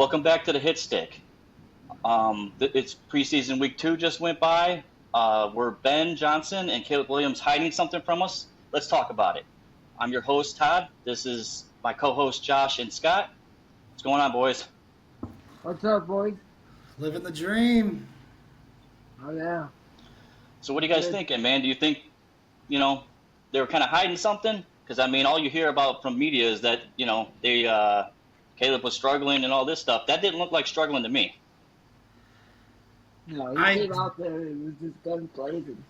Welcome back to the Hit Stick. It's preseason week 2 just went by. We're Ben Johnson and Caleb Williams hiding something from us. Let's talk about it. I'm your host, Todd. This is my co-host, Josh and Scott. What's going on, boys? What's up, boys? Living the dream. Oh, yeah. So what are you guys thinking, man? Do you think, they were kind of hiding something? Because, all you hear about from media is that, Caleb was struggling and all this stuff. That didn't look like struggling to me. No, he came out there and was just gun blazing.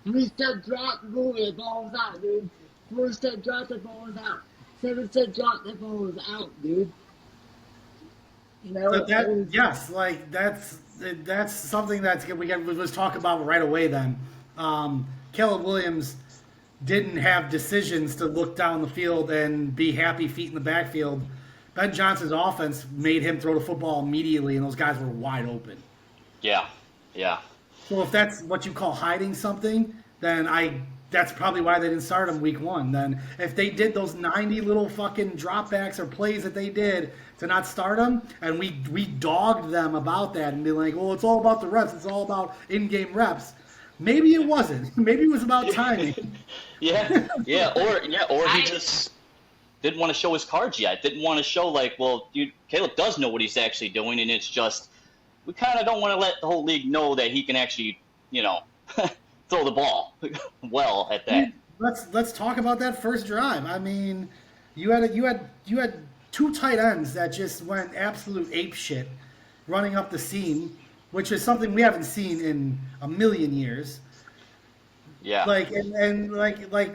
3-step drop, boom, the ball was out, dude. 4-step drop, the ball was out. 7-step drop, the ball was out, dude. That's something let's talk about right away then. Caleb Williams didn't have decisions to look down the field and be happy feet in the backfield. Ben Johnson's offense made him throw the football immediately, and those guys were wide open. Yeah. So if that's what you call hiding something, then that's probably why they didn't start him week 1. Then if they did those 90 little fucking dropbacks or plays that they did to not start him, and we dogged them about that and be like, well, it's all about the reps. It's all about in-game reps. Maybe it wasn't. Maybe it was about timing. Or he just didn't want to show his cards yet. Didn't want to show Caleb does know what he's actually doing, and it's just we kind of don't want to let the whole league know that he can actually, throw the ball well at that. Let's talk about that first drive. You had 2 tight ends that just went absolute ape shit running up the seam, which is something we haven't seen in a million years. Yeah. Like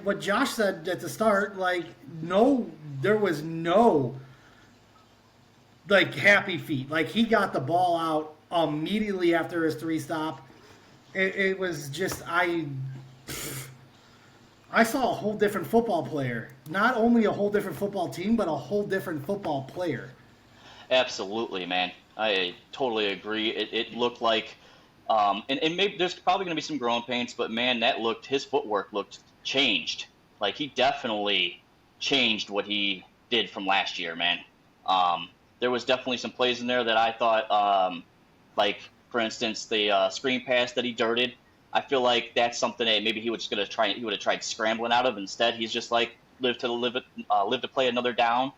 what Josh said at the start, there was no happy feet. He got the ball out immediately after his 3-stop. It was just I saw a whole different football player. Not only a whole different football team, but a whole different football player. Absolutely, man. I totally agree. It looked like, and maybe there's probably going to be some growing pains, but man, his footwork looked changed. He definitely changed what he did from last year, man. There was definitely some plays in there that I thought, for instance, the screen pass that he dirted. I feel like that's something that maybe he would have tried scrambling out of. Instead, he's just live to play another down.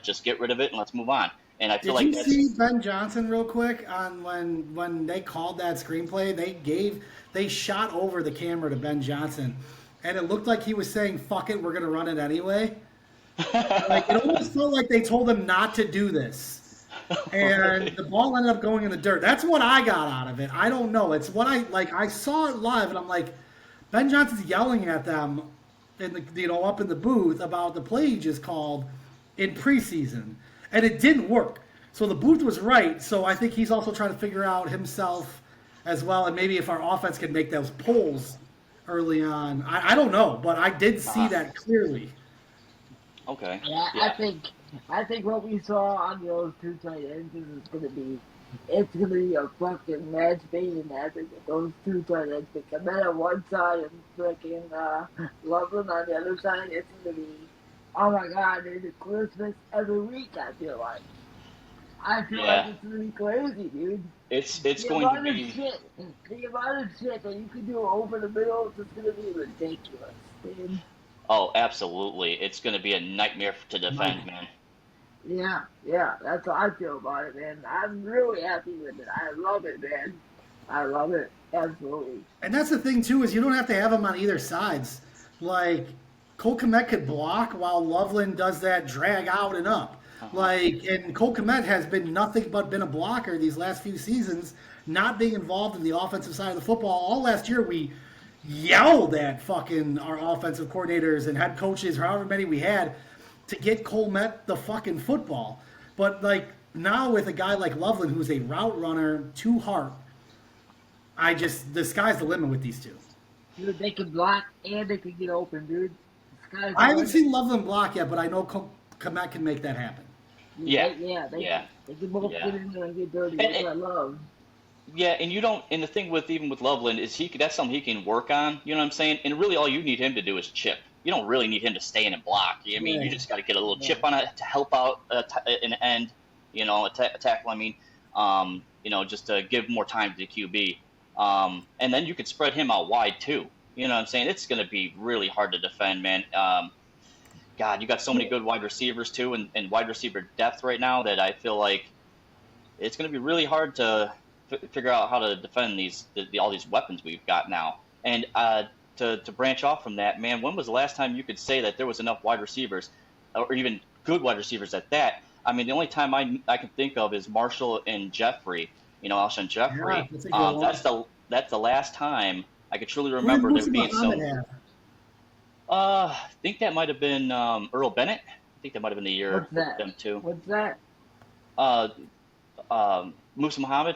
Just get rid of it and let's move on. And I feel Did you see Ben Johnson real quick on when they called that screenplay? They shot over the camera to Ben Johnson, and it looked like he was saying, "Fuck it, we're gonna run it anyway." It almost felt like they told him not to do this, and the ball ended up going in the dirt. That's what I got out of it. I don't know. It's what I saw it live, and I'm like, Ben Johnson's yelling at them up in the booth about the play he just called in preseason. And it didn't work. So the booth was right. So I think he's also trying to figure out himself as well. And maybe if our offense can make those pulls early on. I don't know. But I did see that clearly. Okay. Yeah. I think what we saw on those 2 tight ends is it's gonna be a fucking match made in heaven with those 2 tight ends. The Komet on one side and freaking Loveland on the other side. It's gonna be, oh my God, dude, it's Christmas every week, I feel like. Like it's going to be crazy, dude. It's going to be... The amount of shit that you can do over the middle is just going to be ridiculous, dude. Oh, absolutely. It's going to be a nightmare to defend, man. Yeah, that's how I feel about it, man. I'm really happy with it. I love it, man. I love it, absolutely. And that's the thing, too, is you don't have to have them on either sides. Cole Kmet could block while Loveland does that drag out and up. And Cole Kmet has been nothing but been a blocker these last few seasons, not being involved in the offensive side of the football. All last year we yelled at fucking our offensive coordinators and head coaches, however many we had, to get Cole Kmet the fucking football. But now with a guy like Loveland who's a route runner to heart, the sky's the limit with these 2. Dude, they can block and they can get open, dude. I haven't seen Loveland block yet, but I know Kmet can make that happen. They can both get in there and get dirty. That's what I love. Yeah, and the thing with Loveland is that's something he can work on. You know what I'm saying? And really, all you need him to do is chip. You don't really need him to stay in and block. You just got to get a little chip on it to help out an end. a tackle. I mean, just to give more time to the QB. And then you could spread him out wide too. You know what I'm saying? It's going to be really hard to defend, man. God, you got so many good wide receivers too, and wide receiver depth right now that I feel like it's going to be really hard to figure out how to defend all these weapons we've got now. And to branch off from that, man, when was the last time you could say that there was enough wide receivers, or even good wide receivers at that? I mean, the only time I can think of is Marshall and Jeffrey. Alshon Jeffrey. Yeah, that's a good one. That's the last time I could truly Who did remember there Musa being some. Muhammad have? I think that might have been Earl Bennett. I think that might have been the year What's that? them too. What's that? Musa Muhammad.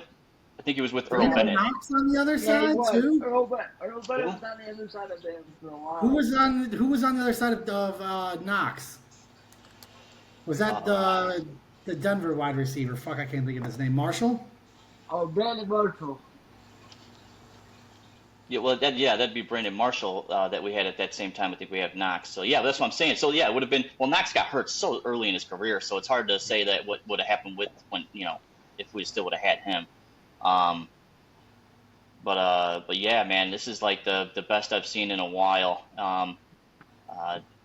I think he was with Earl Didn't Bennett. Knox on the other Yeah, he side was. too. Earl Bennett was on the other side of him for a while. Who was on the other side of Knox? Was that the Denver wide receiver? Fuck, I can't think of his name. Marshall? Oh, Brandon Marshall. Yeah, well, that'd be Brandon Marshall that we had at that same time. I think we have Knox. So yeah, that's what I'm saying. So yeah, it would have been. Well, Knox got hurt so early in his career, so it's hard to say that what would have happened with if we still would have had him. But yeah, man, this is like the best I've seen in a while.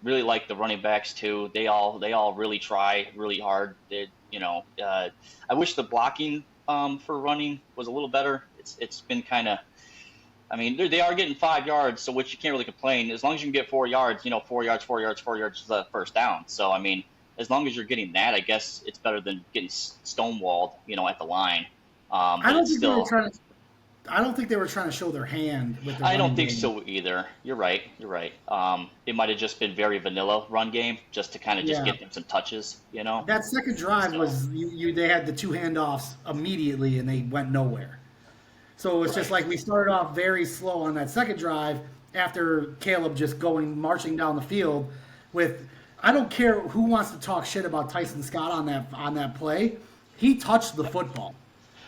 Really like the running backs too. They all really try really hard. I wish the blocking for running was a little better. It's been kind of. I mean, they are getting 5 yards, so which you can't really complain. As long as you can get 4 yards, 4 yards is the first down. So, I mean, as long as you're getting that, I guess it's better than getting stonewalled, at the line. I don't think they were trying to show their hand with the I don't think game. so either. You're right. It might have just been very vanilla run game, just to kind of just get them some touches, That second drive was they had the 2 handoffs immediately and they went nowhere. So it's just like we started off very slow on that second drive after Caleb just marching down the field with. I don't care who wants to talk shit about Tyson Scott on that play. He touched the football.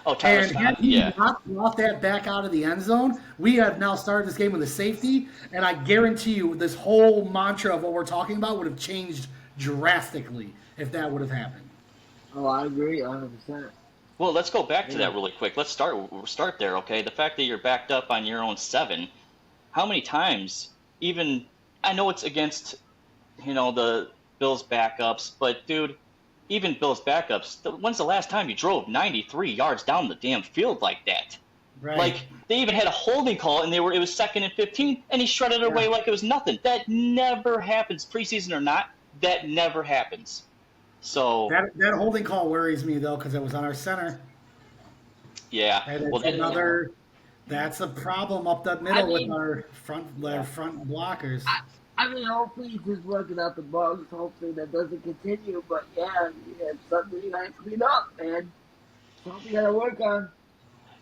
Oh, Tyler Scott, had he not brought that back out of the end zone, we have now started this game with a safety, and I guarantee you this whole mantra of what we're talking about would have changed drastically if that would have happened. Oh, I agree 100%. Well, let's go back to that really quick. Let's start there, okay? The fact that you're backed up on your own 7, how many times, even, I know it's against, the Bills' backups, but, dude, even Bills' backups, when's the last time you drove 93 yards down the damn field like that? Right. Like, they even had a holding call, and it was 2nd and 15, and he shredded it away like it was nothing. That never happens, preseason or not. That never happens. So that holding call worries me though because it was on our center. Yeah, and that's a problem up that middle with our front blockers. I mean, hopefully he's just working out the bugs. Hopefully that doesn't continue. But yeah, it's something you got to clean up, man. Something you got to work on.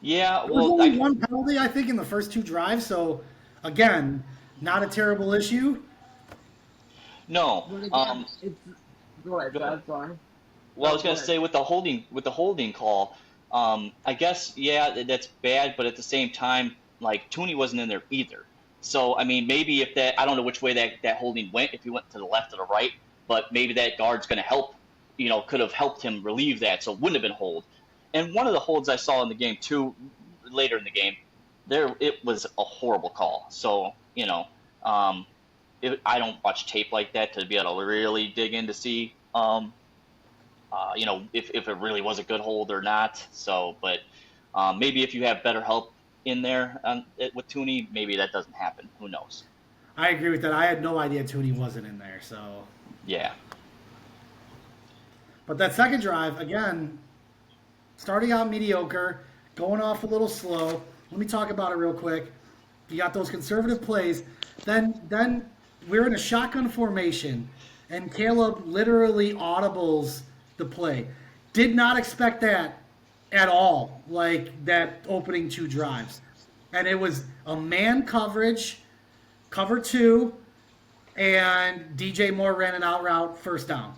Yeah, there was only one penalty I think in the first 2 drives. So again, not a terrible issue. No. Go ahead. I'm sorry. Well, I was going to say with the holding call, I guess that's bad, but at the same time, like Tooney wasn't in there either. So I mean, maybe if I don't know which way that holding went, if he went to the left or the right, but maybe that guard's going to help, could have helped him relieve that, so it wouldn't have been hold. And one of the holds I saw in the game too, later in the game, it was a horrible call. So I don't watch tape like that to be able to really dig in to see, if it really was a good hold or not. So, but maybe if you have better help in there with Tooney, maybe that doesn't happen. Who knows? I agree with that. I had no idea Tooney wasn't in there. So yeah. But that second drive, again, starting out mediocre, going off a little slow. Let me talk about it real quick. You got those conservative plays. Then we're in a shotgun formation, and Caleb literally audibles the play. Did not expect that at all, like that opening 2 drives. And it was a man coverage, cover 2, and DJ Moore ran an out route, first down.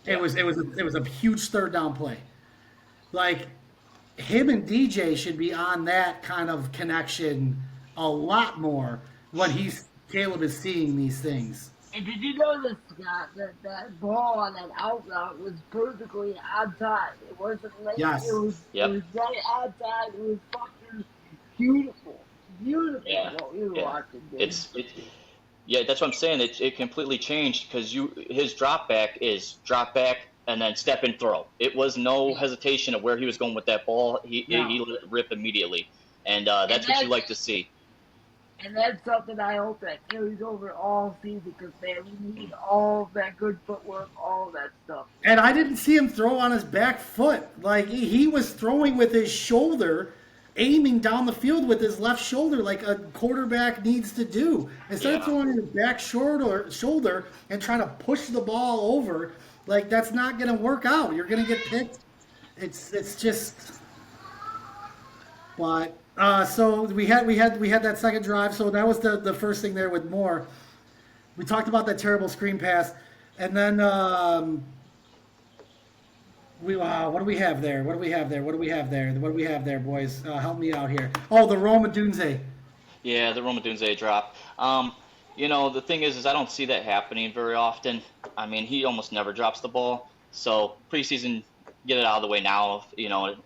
It was a huge third down play. Like, him and DJ should be on that kind of connection a lot more when Caleb is seeing these things. And did you notice, Scott, that that ball on that out route was perfectly on time? It wasn't late. It Yes. was it Yep. was right on time. It was fucking beautiful, beautiful Yeah. what we were Yeah. watching, dude. It yeah, that's what I'm saying. It completely changed because his drop back is drop back and then step and throw. It was no hesitation of where he was going with that ball. He No. let it rip immediately, and And that's what you that's like to see. and that's something I hope that carries over all season because man, we need all that good footwork, all that stuff. And I didn't see him throw on his back foot. Like he was throwing with his shoulder, aiming down the field with his left shoulder, like a quarterback needs to do. Instead of Yeah. throwing his back shoulder and trying to push the ball over, like that's not going to work out. You're going to get picked. It's just. But so we had that second drive. So that was the first thing there with Moore. We talked about that terrible screen pass, and then. What do we have there? What do we have there? What do we have there? What do we have there, boys? Help me out here. Oh, the Roma Dunze. Yeah, the Roma Dunze drop. The thing is I don't see that happening very often. I mean, he almost never drops the ball. So preseason, get it out of the way now.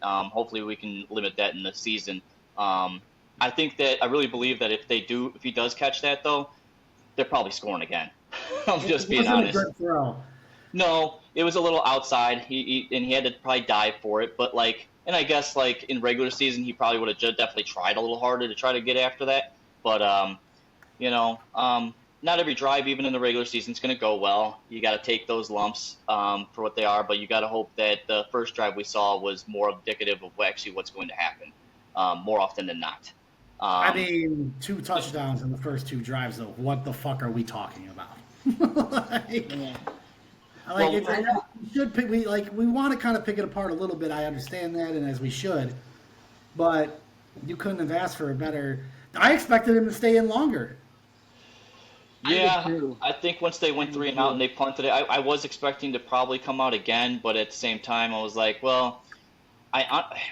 Hopefully we can limit that in the season. I think that I really believe that if he does catch that though, they're probably scoring again. I'm just It being wasn't a honest. good throw. No, it was a little outside. He had to probably dive for it, but and I guess in regular season he probably would have definitely tried a little harder to try to get after that. But not every drive, even in the regular season, is going to go well. You got to take those lumps for what they are, but you got to hope that the first drive we saw was more indicative of actually what's going to happen more often than not. I mean, 2 touchdowns in the first 2 drives, though. What the fuck are we talking about? like, Yeah. like Well, I know. we should pick. We want to kind of pick it apart a little bit. I understand that, and as we should, but you couldn't have asked for a better. I expected him to stay in longer. Yeah, I did too. I think once they went I three did and out and too. they punted it, I was expecting to probably come out again, but at the same time, I was like, well,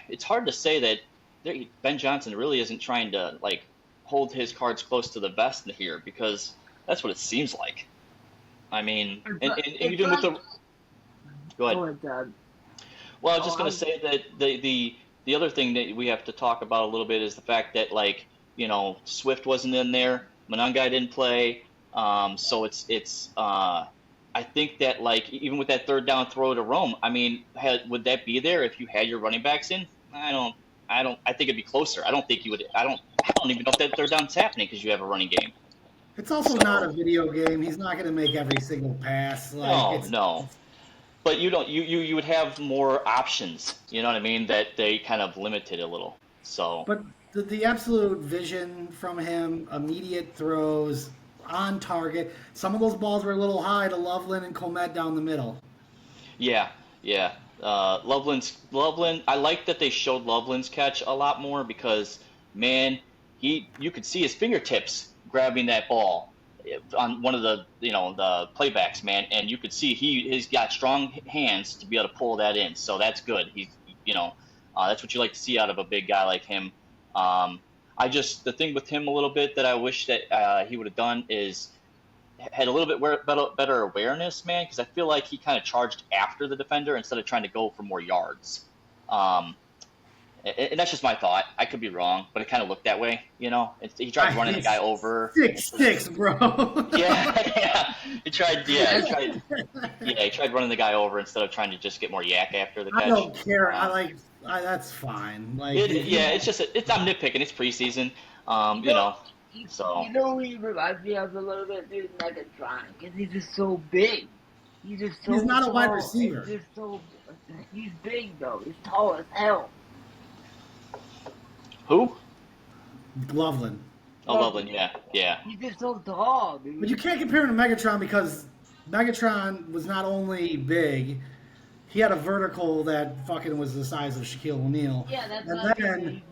it's hard to say that Ben Johnson really isn't trying to hold his cards close to the vest here because that's what it seems like. I mean, and It's even with like, the go ahead. go ahead, Doug. Well, I was Oh, just going to say that the other thing that we have to talk about a little bit is the fact that Swift wasn't in there, Monangai didn't play, so I think that even with that third down throw to Rome, I mean, would that be there if you had your running backs in? I think it'd be closer. I don't think you would. I don't even know if that third down's happening because you have a running game. It's also not a So video game. He's not going to make every single pass. Like no, it's no. But you don't you would have more options, you know what I mean, that they kind of limited a little. So But the absolute vision from him, immediate throws, on target. Some of those balls were a little high to Loveland and Comet down the middle. yeah, yeah. Loveland. I like that they showed Loveland's catch a lot more because man, you could see his fingertips grabbing that ball on one of the playbacks, man, and you could see he's got strong hands to be able to pull that in. So that's good. That's what you like to see out of a big guy like him. The thing with him a little bit that I wish that he would have done is had a little bit better awareness, man, because I feel like he kind of charged after the defender instead of trying to go for more yards. Um, and that's just my thought. I could be wrong, but it kind of looked that way. He tried running the guy over. 6'6", bro. Yeah, yeah. He tried running the guy over instead of trying to just get more yak after the catch. I don't care. Um, That's fine. Like, I'm nitpicking. It's preseason. You know, So you know who he reminds me of a little bit, dude? Megatron, because he's just so big. He's just so He's not a wide tall. receiver. He's just so. He's big though. He's tall as hell. who? Loveland. Oh, Loveland. Yeah, yeah. He's just so tall, dude. But you can't compare him to Megatron because Megatron was not only big, he had a vertical that fucking was the size of Shaquille O'Neal. Yeah, that's and not then,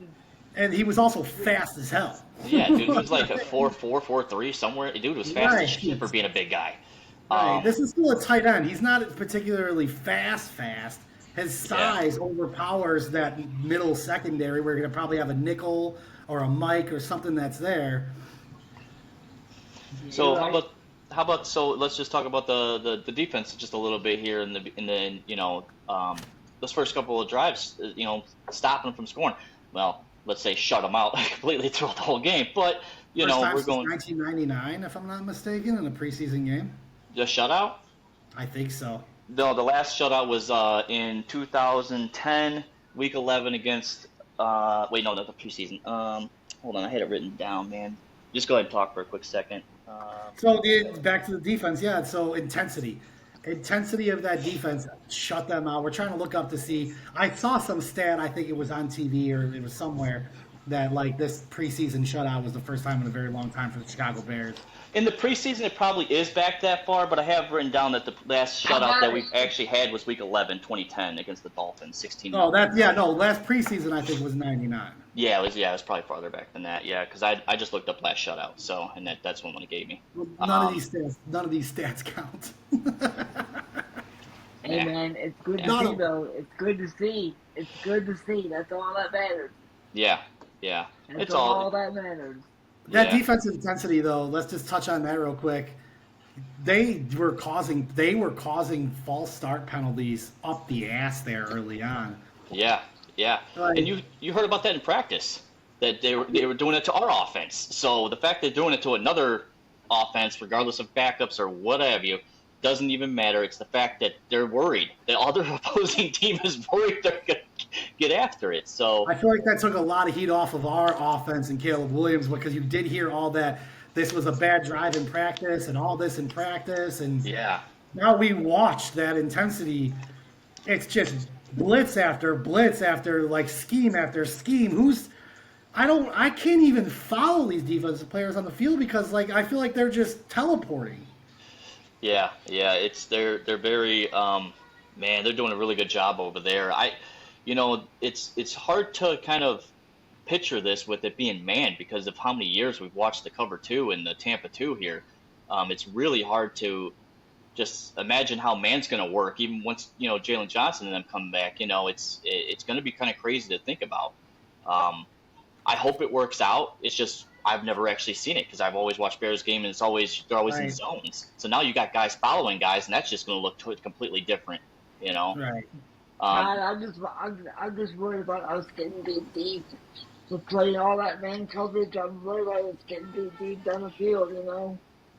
and he was also fast as hell. Yeah, dude, he was like a 4.4, 4.3 somewhere. Dude was fast Right. as shit for being a big guy. Right. This is still a tight end. He's not particularly fast. His size overpowers that middle secondary where you're going to probably have a nickel or a Mike or something that's there. So You're right. how how about so let's just talk about the defense just a little bit here those first couple of drives, stopping them from scoring. Well, let's say shut them out completely throughout the whole game. But First time we're since going 1999, if I'm not mistaken, in a preseason game. just shutout. I think so. No, the last shutout was in 2010, Week 11 against. Wait, no, not the preseason. Hold on, I had it written down, man. Just go ahead and talk for a quick second. Back to the defense, yeah. So intensity of that defense shut them out. We're trying to look up to see. I saw some stat. I think it was on TV or it was somewhere that like this preseason shutout was the first time in a very long time for the Chicago Bears. In the preseason, it probably is back that far, but I have written down that the last shutout that we've actually had was Week 11, 2010 against the Dolphins, 16. Oh, last preseason I think was 99. Yeah, it was probably farther back than that. Yeah, because I just looked up last shutout, so and that's one it gave me. None of these stats count. Hey man, it's good to see though. It's good to see. It's good to see. That's all that matters. Yeah. That's It's all that matters. That defensive intensity, though, let's just touch on that real quick. They were causing false start penalties up the ass there early on. Yeah. Like, And you heard about that in practice, that they were doing it to our offense. So the fact they're doing it to another offense, regardless of backups or what have you, doesn't even matter. It's the fact that they're worried. The other opposing team is worried they're going to get after it. So I feel like that took a lot of heat off of our offense and Caleb Williams because you did hear all that. This was a bad drive in practice and all this in practice. And now we watch that intensity. It's just blitz after like scheme after scheme. I can't even follow these defensive players on the field because like I feel like they're just teleporting. Yeah, they're very man, they're doing a really good job over there. It's hard to kind of picture this with it being man because of how many years we've watched the cover 2 and the Tampa 2 here. It's really hard to just imagine how man's going to work even once Jalen Johnson and them come back. It's going to be kind of crazy to think about. I hope it works out. It's just I've never actually seen it because I've always watched Bears game and they're always in zones. So now you got guys following guys, and that's just going to look completely different. Right. I'm just worried about us getting deep to play all that man coverage. I'm worried about us getting deep down the field.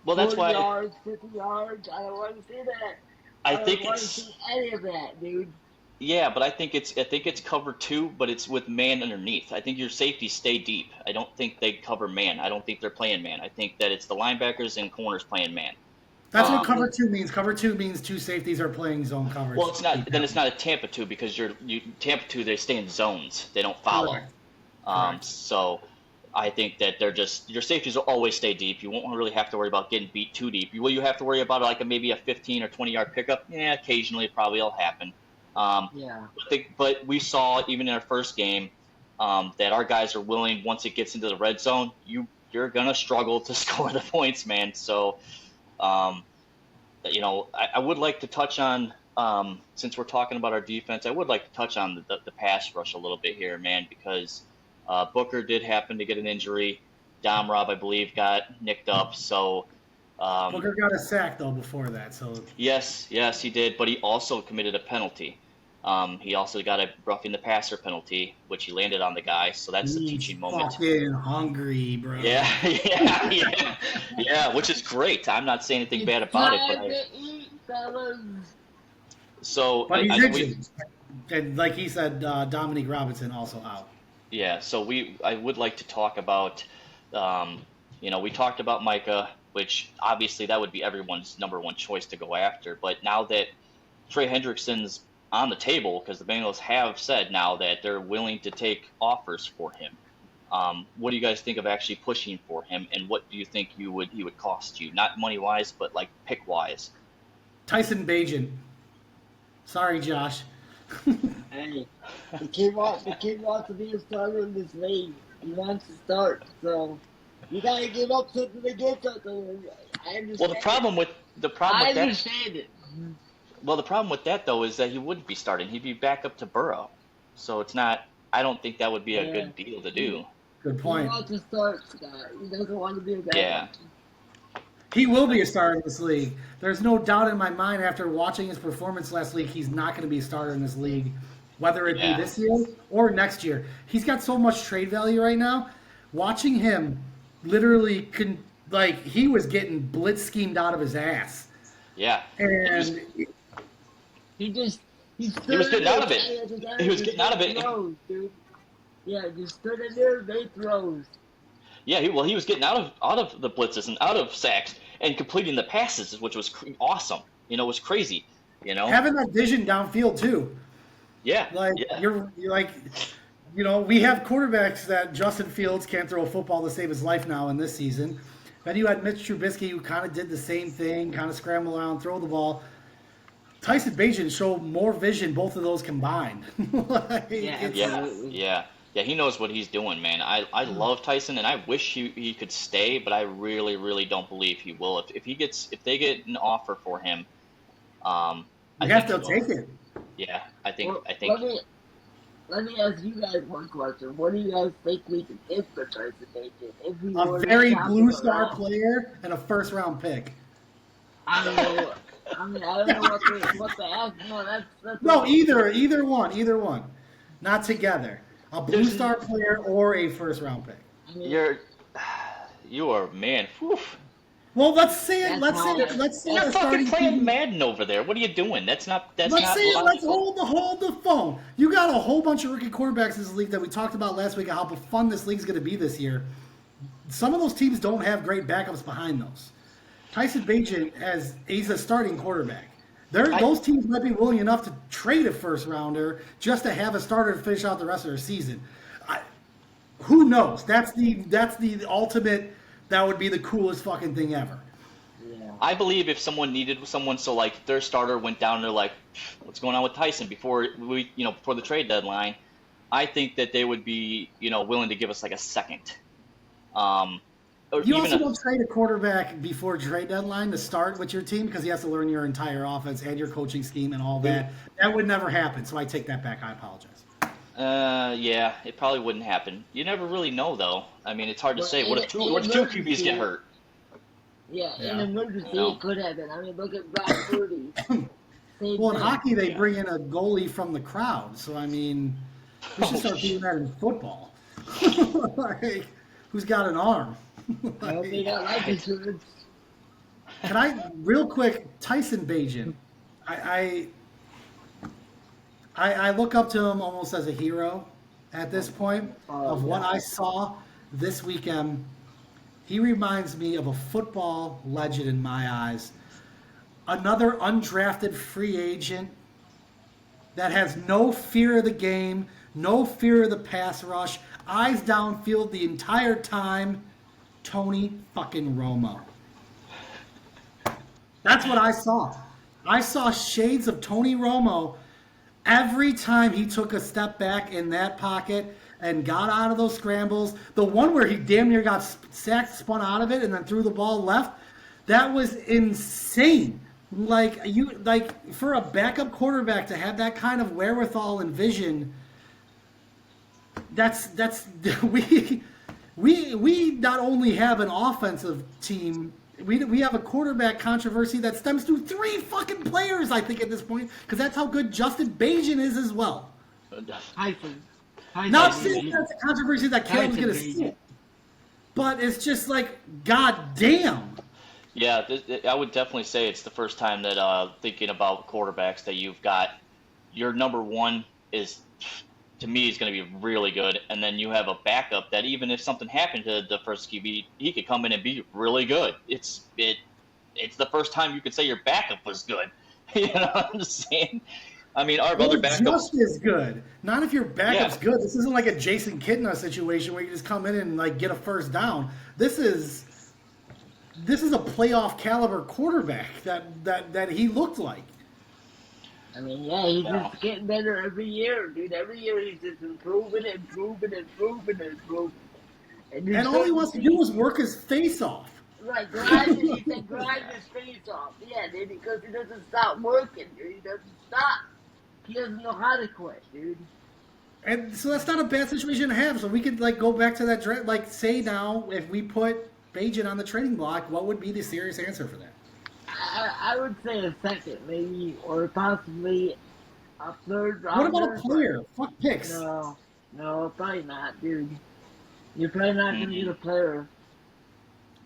Well, that's 40 why yards, 50 yards. I don't want to see that. I don't think want to see any of that, dude. Yeah, but I think it's cover 2, but it's with man underneath. I think your safeties stay deep. I don't think they cover man. I don't think they're playing man. I think that it's the linebackers and corners playing man. That's what cover 2 means. Cover 2 means two safeties are playing zone coverage. Well, it's not. Then it's not a Tampa 2 because Tampa 2 they stay in zones. They don't follow. Correct. So I think that they're just your safeties will always stay deep. You won't really have to worry about getting beat too deep. You have to worry about maybe a 15 or 20 yard pickup. Yeah, occasionally it probably will happen. But we saw even in our first game that our guys are willing once it gets into the red zone. You're gonna struggle to score the points, man. So, I would like to touch on since we're talking about our defense, I would like to touch on the pass rush a little bit here, man, because Booker did happen to get an injury. Rob, I believe, got nicked up. So. Booker got a sack though before that. So. Yes, he did, but he also committed a penalty. He also got a roughing the passer penalty, which he landed on the guy. So that's the teaching moment. Fucking hungry, bro. Yeah, which is great. I'm not saying anything bad about it, but he's injured. And like he said, Dominique Robinson also out. Yeah, so I would like to talk about, we talked about Micah, which obviously that would be everyone's number one choice to go after. But now that Trey Hendrickson's on the table, because the Bengals have said now that they're willing to take offers for him, what do you guys think of actually pushing for him, and what do you think he would cost you? Not money-wise, but like pick-wise. Tyson Bagent. Sorry, Josh. Hey, the kid wants to be a starter in this league. He wants to start, so you gotta give up something to get something. I understand. Well, the problem with I understand it. Well, the problem with that though is that he wouldn't be starting. He'd be back up to Burrow, so it's not. I don't think that would be a good deal to do. Good point. He wants to start, Scott. He doesn't want to be a backup. Yeah. He will be a starter in this league. There's no doubt in my mind after watching his performance last week, he's not going to be a starter in this league, whether it be Yeah. this year or next year. He's got so much trade value right now. Watching him literally he was getting blitz schemed out of his ass. Yeah. And He was getting out of it. He was getting out of it. Throws, dude. Yeah, just stood in there, they throws. Yeah, he was getting out of the blitzes and out of sacks and completing the passes, which was awesome. It was crazy. having that vision downfield too. Yeah. Like yeah. you're like, we have quarterbacks that Justin Fields can't throw a football to save his life now in this season. Then you had Mitch Trubisky who kind of did the same thing, kind of scramble around, throw the ball. Tyson Bagent showed more vision, both of those combined. Yeah. He knows what he's doing, man. I love Tyson, and I wish he could stay, but I really, really don't believe he will. If they get an offer for him, you have to take it. Yeah, I think. Let me ask you guys one question. What do you guys think we can get for Tyson Bagent? A very blue star player and a first-round pick. I don't know. I don't know what the ask. No, that's no, either one, not together. A blue star player or a first-round pick. You are man. Whew. Well, let's say You're fucking playing Madden over there. What are you doing? Let's hold the phone. You got a whole bunch of rookie quarterbacks in this league that we talked about last week. How fun this league's going to be this year. Some of those teams don't have great backups behind those. Tyson Bagent he's a starting quarterback. Those teams might be willing enough to trade a first rounder just to have a starter to finish out the rest of their season. Who knows? That's the ultimate. That would be the coolest fucking thing ever. Yeah. I believe if someone needed someone, so like their starter went down, they're like, "What's going on with Tyson?" Before the trade deadline, I think that they would be willing to give us like a second. You also don't trade a quarterback before trade deadline to start with your team because he has to learn your entire offense and your coaching scheme and all that. That would never happen, so I take that back. I apologize. Yeah, it probably wouldn't happen. You never really know, though. I mean, it's hard to say. What if two QBs get hurt? Yeah, in an emergency, it could happen. I mean, look at Brock Purdy. Well, in hockey, they bring in a goalie from the crowd. So, I mean, we should start doing that in football. Like, who's got an arm? I hope they got life insurance. Can I, real quick, Tyson Bagent, I look up to him almost as a hero at this point of what I saw this weekend. He reminds me of a football legend in my eyes. Another undrafted free agent that has no fear of the game, no fear of the pass rush, eyes downfield the entire time. Tony fucking Romo. That's what I saw. I saw shades of Tony Romo every time he took a step back in that pocket and got out of those scrambles. The one where he damn near got sacked, spun out of it, and then threw the ball left. That was insane. Like for a backup quarterback to have that kind of wherewithal and vision. That's we not only have an offensive team. We have a quarterback controversy that stems through 3 fucking players, I think, at this point, because that's how good Justin Bagent is as well. Not saying that's a controversy that Caleb's going to see, but it's just like, god damn. Yeah, I would definitely say it's the first time that thinking about quarterbacks that you've got your number one is, to me, is going to be really good, and then you have a backup that even if something happened to the first QB, he could come in and be really good. It's the first time you could say your backup was good. You know what I'm saying? I mean, our other backups just as good. Not if your backup's good. This isn't like a Jason Kidna situation where you just come in and like get a first down. This is a playoff caliber quarterback that he looked like. I mean, yeah, he's just getting better every year, dude. Every year he's just improving. And all he wants to do is work his face off. Right, grind his face off. Yeah, dude, because he doesn't stop working, dude. He doesn't stop. He doesn't know how to quit, dude. And so that's not a bad situation to have. So we could like go back to that draft. Like, say now, if we put Bajan on the trading block, what would be the serious answer for that? I would say a second, maybe, or possibly a third What about a rounder. player? Fuck But picks. no, probably not, dude. You're probably not going to get a player.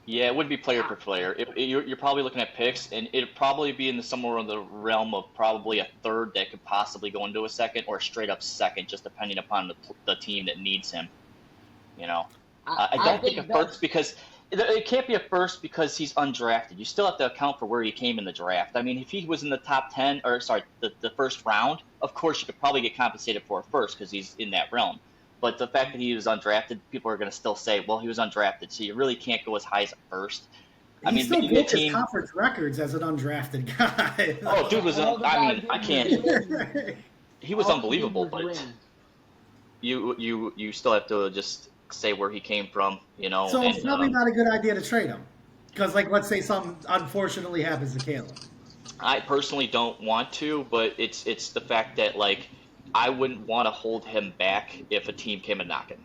Yeah, it would be player per player. You're probably looking at picks, and it'd probably be in somewhere in the realm of probably a third that could possibly go into a second, or a straight up second, just depending upon the team that needs him. You know, I don't think a first because it can't be a first because he's undrafted. You still have to account for where he came in the draft. I mean, if he was in the top 10, or sorry, the first round, of course you could probably get compensated for a first because he's in that realm. But the fact that he was undrafted, people are going to still say, well, he was undrafted, so you really can't go as high as a first. He still broke his conference records as an undrafted guy. Oh, dude was, I can't. He was unbelievable, but you still have to just say where he came from, you know. So it's probably not a good idea to trade him. Because, like, let's say something unfortunately happens to Caleb. I personally don't want to, but it's the fact that, like, I wouldn't want to hold him back if a team came and knock him.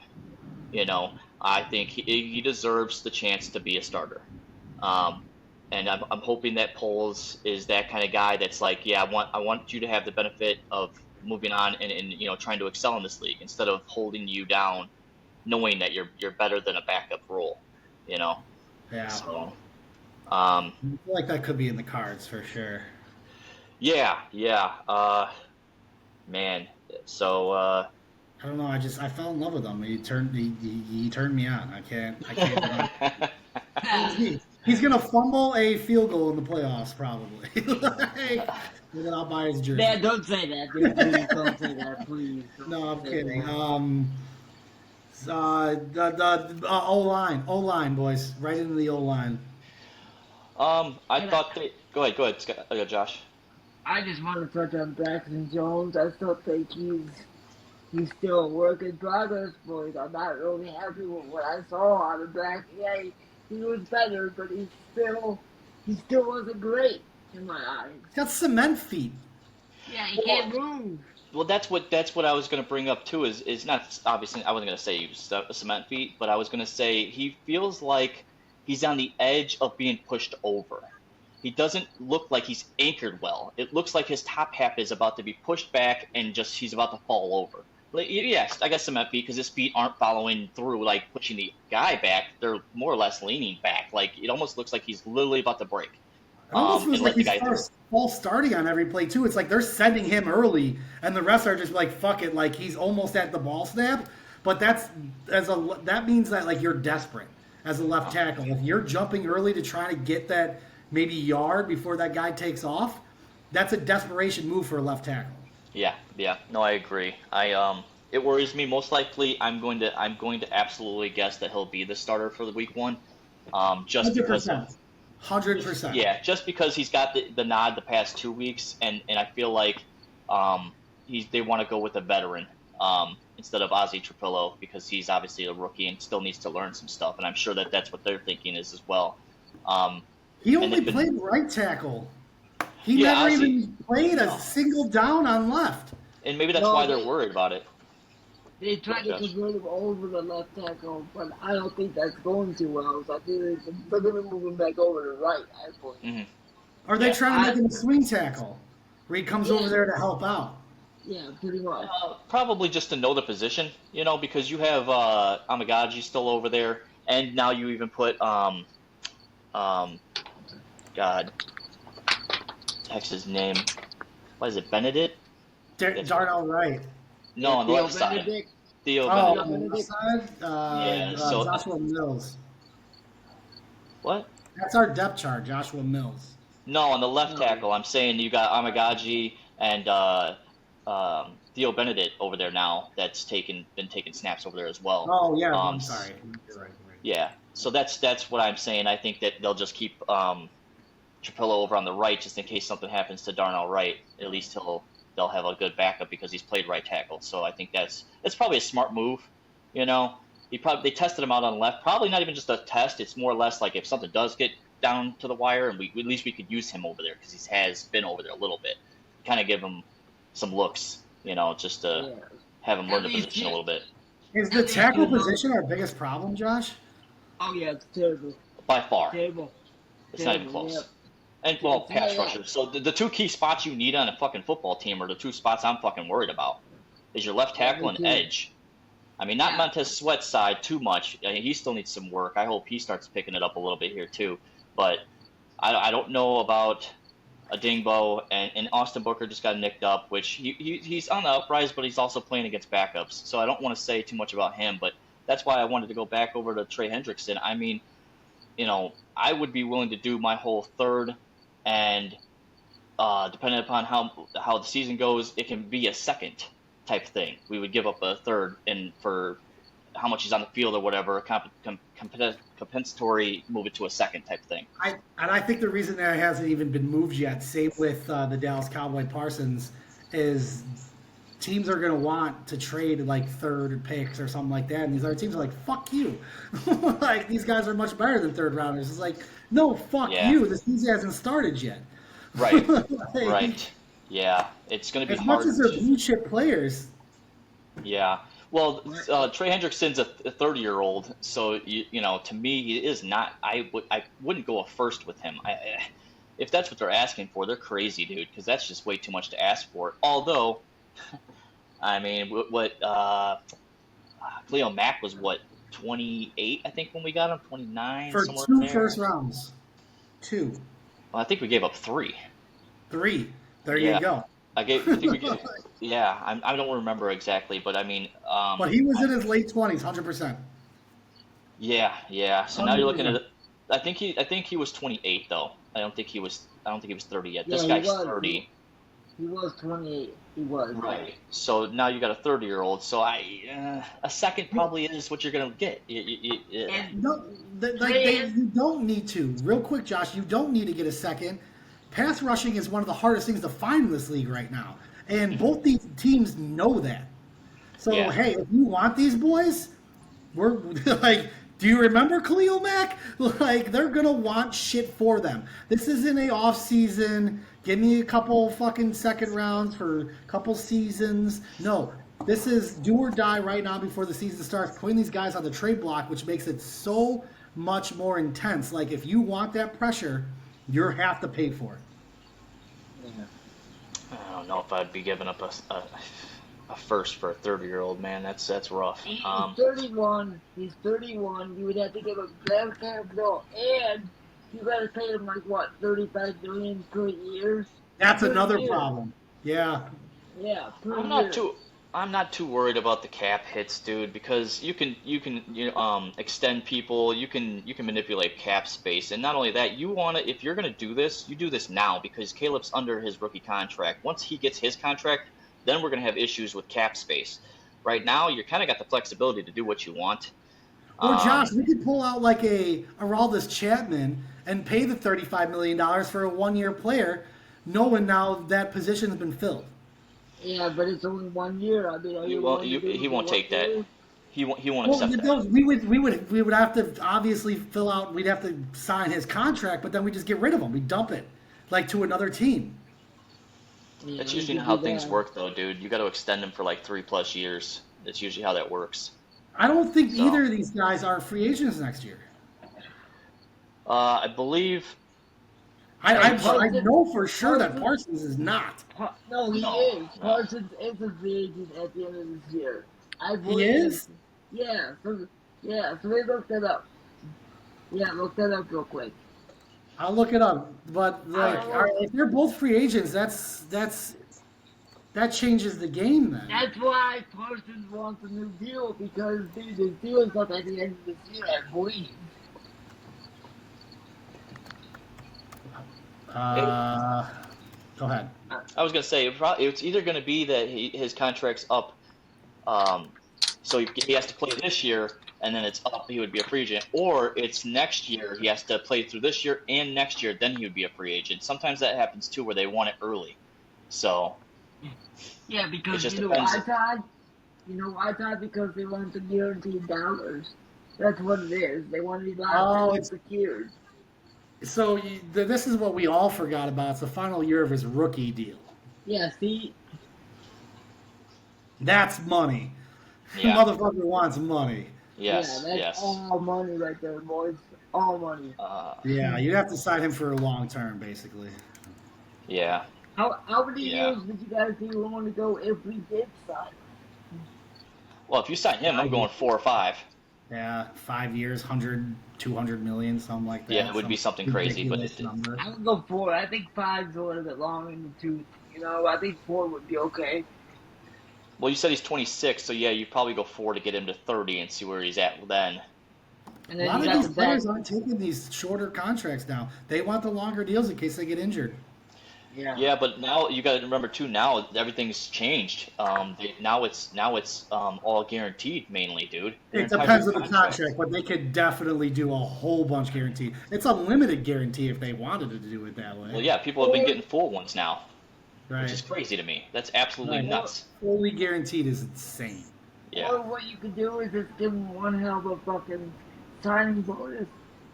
You know, I think he deserves the chance to be a starter. And I'm hoping that Poles is that kind of guy that's like, yeah, I want you to have the benefit of moving on and you know, trying to excel in this league instead of holding you down, knowing that you're better than a backup role, you know. Yeah. So, I feel like that could be in the cards for sure. Yeah. Man, so I don't know. I fell in love with him. He turned me on. I can't. He's gonna fumble a field goal in the playoffs probably. And then I'll buy his jersey. Yeah, don't say that, dude. Please don't say that, please. No, I'm kidding. The O line, boys, right into the O line. I thought that. Go ahead, Scott, Josh. I just want to touch on Braxton Jones. I still think he's still a work in progress, boys. I'm not really happy with what I saw out of Braxton. Yeah, he was better, but he still wasn't great in my eyes. He's got cement feet. Yeah, he can't move. Well, that's what I was going to bring up too. Is not obviously I wasn't going to say he was a cement feet, but I was going to say he feels like he's on the edge of being pushed over. He doesn't look like he's anchored well. It looks like his top half is about to be pushed back and just he's about to fall over. Like, yes, I guess cement feet because his feet aren't following through, like pushing the guy back. They're more or less leaning back. Like it almost looks like he's literally about to break. It almost feels like he's false starting on every play too. It's like they're sending him early, and the rest are just like fuck it, like he's almost at the ball snap. But that means that like you're desperate as a left tackle. If you're jumping early to try to get that maybe yard before that guy takes off, that's a desperation move for a left tackle. Yeah. No, I agree. It worries me. Most likely, I'm going to absolutely guess that he'll be the starter for the week one. Just 100%. Because 100%. Yeah, just because he's got the nod the past 2 weeks, and I feel like they want to go with a veteran instead of Ozzie Trapillo because he's obviously a rookie and still needs to learn some stuff, and I'm sure that's what they're thinking is as well. He only played right tackle. He never even played a single down on left. And maybe that's why they're worried about it. They tried to convert him over the left tackle, but I don't think that's going too well. So I think they're going to move him back over to right. Mm-hmm. Are they trying to make him a swing tackle where he comes over there to help out? Yeah, pretty much. Probably just to know the position, you know, because you have Amagaji still over there, and now you even put text his name. What is it, Benedict? Darnell Wright. No, on the left side. Theo Benedict. On the left side? Joshua Mills. What? That's our depth chart, Joshua Mills. No, on the left tackle, I'm saying you got Amagaji and Theo Benedict over there now that's been taking snaps over there as well. Oh, yeah, I'm sorry. You're right. Yeah, so that's what I'm saying. I think that they'll just keep Trapillo over on the right just in case something happens to Darnell Wright. At least they'll have a good backup because he's played right tackle. So I think that's probably a smart move. You know, they tested him out on left. Probably not even just a test. It's more or less like if something does get down to the wire, and at least we could use him over there because he has been over there a little bit. Kind of give him some looks, you know, just to have him learn the position a little bit. Is the tackle position our biggest problem, Josh? Oh yeah, it's terrible. by far. Table. It's not even close. Yep. And, well, pass Yeah. rushers. So the two key spots you need on a fucking football team are the two spots I'm fucking worried about. Is your left tackle and edge. I mean, not Yeah. Montez Sweat's side too much. I mean, he still needs some work. I hope he starts picking it up a little bit here, too. But I don't know about a Dingbo, and Austin Booker just got nicked up, which he's on the uprise, but he's also playing against backups. So I don't want to say too much about him, but that's why I wanted to go back over to Trey Hendrickson. I mean, I would be willing to do my whole third, and depending upon how the season goes, it can be a second type thing. We would give up a third for how much he's on the field or whatever, compensatory, move it to a second type thing. I think the reason that it hasn't even been moved yet, same with the Dallas Cowboy Parsons, is teams are going to want to trade like third picks or something like that, and these other teams are like, fuck you. Like, these guys are much better than third rounders. It's like, no, fuck you. The season hasn't started yet. Right, like, right. Yeah, it's going to be as hard. As much as they're blue chip players. Yeah. Well, Trey Hendrickson's a 30-year-old, so to me, he is not. I wouldn't go a first with him. If that's what they're asking for, they're crazy, dude. Because that's just way too much to ask for. Although, I mean, what Cleo Mack was 28, I think, when we got him, 29 for somewhere 2 there. first rounds. 2. Well, I think we gave up 3. 3. There you go. I think we gave. Yeah, I don't remember exactly, but I mean. But he was in his late 20s, 100%. Yeah. So now you're looking at. I think he was 28 though. I don't think he was 30 yet. This guy's 30. He was 28. He was. Right. So now you got a 30-year-old. So a second probably is what you're gonna get. You don't need to. Real quick, Josh, you don't need to get a second. Pass rushing is one of the hardest things to find in this league right now. And both these teams know that. So, hey, if you want these boys, we're like, do you remember Khalil Mack? Like, they're going to want shit for them. This isn't a off-season, give me a couple fucking second rounds for a couple seasons. No, this is do or die right now before the season starts, putting these guys on the trade block, which makes it so much more intense. Like, if you want that pressure, you have to pay for it. Yeah. I don't know if I'd be giving up a first for a 30-year-old, man. That's rough. He's 31. He's 31. You would have to give him draft capital, and you got to pay him like what, $35 million per year. That's another problem. Yeah. Yeah. I'm not too worried about the cap hits, dude, because you can extend people, you can manipulate cap space, and not only that, if you're gonna do this, you do this now because Caleb's under his rookie contract. Once he gets his contract, then we're gonna have issues with cap space. Right now, you kind of got the flexibility to do what you want. Or Josh, we could pull out like a Aroldis Chapman and pay the $35 million for a 1-year player, knowing now that position's been filled. Yeah, but it's only 1 year. I mean, he won't take that. He won't accept that. We would have to obviously fill out. We'd have to sign his contract, but then we just get rid of him. We dump it, like to another team. Yeah, that's usually how things work, though, dude. You got to extend them for like 3+ years. That's usually how that works. I don't think either of these guys are free agents next year. I believe. I know for sure that Parsons is not. No, he is. Parsons is a free agent at the end of this year. He is? Yeah. So we looked that up. Yeah, look that up real quick. I'll look it up. But if they're both free agents, that changes the game then. That's why Parsons wants a new deal, because the deal is up at the end of this year, I believe. Go ahead. I was gonna say it's either gonna be that his contract's up, so he has to play this year, and then it's up. He would be a free agent, or it's next year. He has to play through this year and next year, then he would be a free agent. Sometimes that happens too, where they want it early. So yeah, because it just You know why, Todd? Because they want the guaranteed dollars. That's what it is. They want to be locked and secured. So this is what we all forgot about. It's the final year of his rookie deal. Yeah, see? That's money. Yeah. Motherfucker wants money. Yeah, Yes, that's yes. all money right there, boys. All money. Uh, Yeah, you'd have to sign him for a long term, basically. yeah, How many yeah. years would you guys be willing to go if we did sign Well, if you sign him, I'm 5 years. going 4 or 5. Yeah, 5 years, 100, 200 million, something like Yeah, it that. would be Some something crazy, but ridiculous number. I would go 4. I think 5's a little bit long in the tooth. You know, I think 4 would be okay. well, you said he's 26, so yeah, you probably go 4 to get him to 30 and see where he's at then. And A then lot you of got the these back. players aren't taking these shorter contracts now. They want the longer deals in case they get injured. Yeah. Yeah, but now you got to remember too. Now everything's changed. Now it's all guaranteed mainly, dude. Their It entire depends on the contracts. contract, but they could definitely do a whole bunch guaranteed. It's a limited guarantee if they wanted to do it that way. Well, yeah, people have been Or, getting full ones now, which Right. is crazy to me. That's absolutely Right. or, nuts. Fully guaranteed is insane. Yeah, or what you could do is just give him one hell of a fucking signing bonus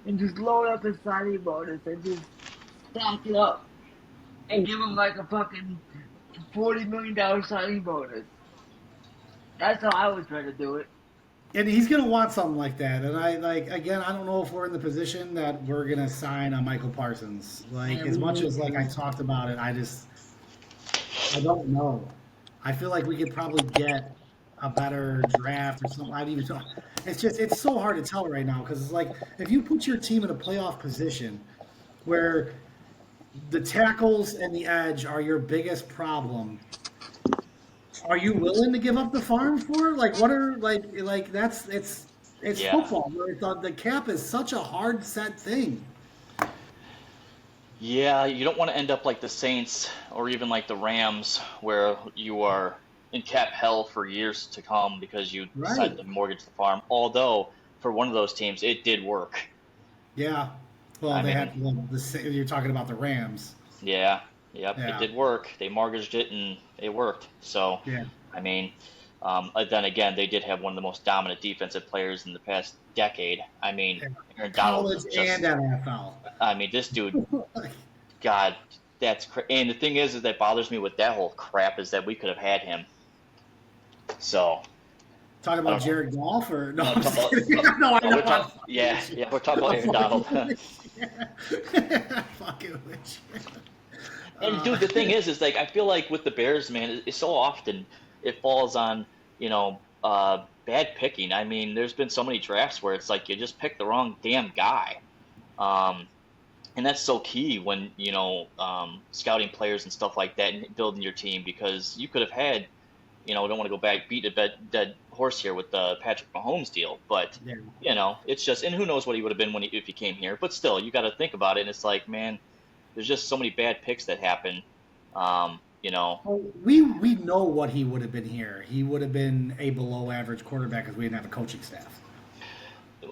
and just load up his signing bonus and just stack it up and give him like a fucking $40 million signing bonus. That's how I was trying to do it. And he's gonna want something like that. And I like again, I don't know if we're in the position that we're gonna sign a Michael Parsons. Like Man, as we much need as like I to. talked about it, I don't know. I feel like we could probably get a better draft or something. I don't even know. It's so hard to tell right now because it's like if you put your team in a playoff position where the tackles and the edge are your biggest problem, are you willing to give up the farm for? Like what are like that's it's yeah, football where the cap is such a hard set thing. yeah. You don't want to end up like the Saints or even like the Rams, where you are in cap hell for years to come because you decided Right. to mortgage the farm. Although for one of those teams, it did work. Yeah. Well, I they mean, had well, you're talking about the Rams. yeah, yep, it Yeah. did work. They mortgaged it and it worked. So, Yeah. I mean, then again, they did have one of the most dominant defensive players in the past decade. I mean, Yeah. Aaron Donald College is and just, NFL. I mean, this dude, God, and the thing is that bothers me with that whole crap is that we could have had him. So, Talking I about don't know. Jared Goff or no? No, I'm talk just about, kidding. No, I no, know. we're I'm talking, fucking yeah, with you. yeah, we're talking about I'm Aaron Donald. fucking with you. Fucking with you. And dude, the thing is like I feel like with the Bears, man, it's so often it falls on bad picking. I mean, there's been so many drafts where it's like you just pick the wrong damn guy, um, and that's so key when scouting players and stuff like that and building your team because you could have had don't want to go back beat a dead horse here with the Patrick Mahomes deal, but Yeah. it's just and who knows what he would have been if he came here, but still you got to think about it, and it's like man there's just so many bad picks that happen. You know, Oh, we know what he would have been here. He would have been a below average quarterback because we didn't have a coaching staff.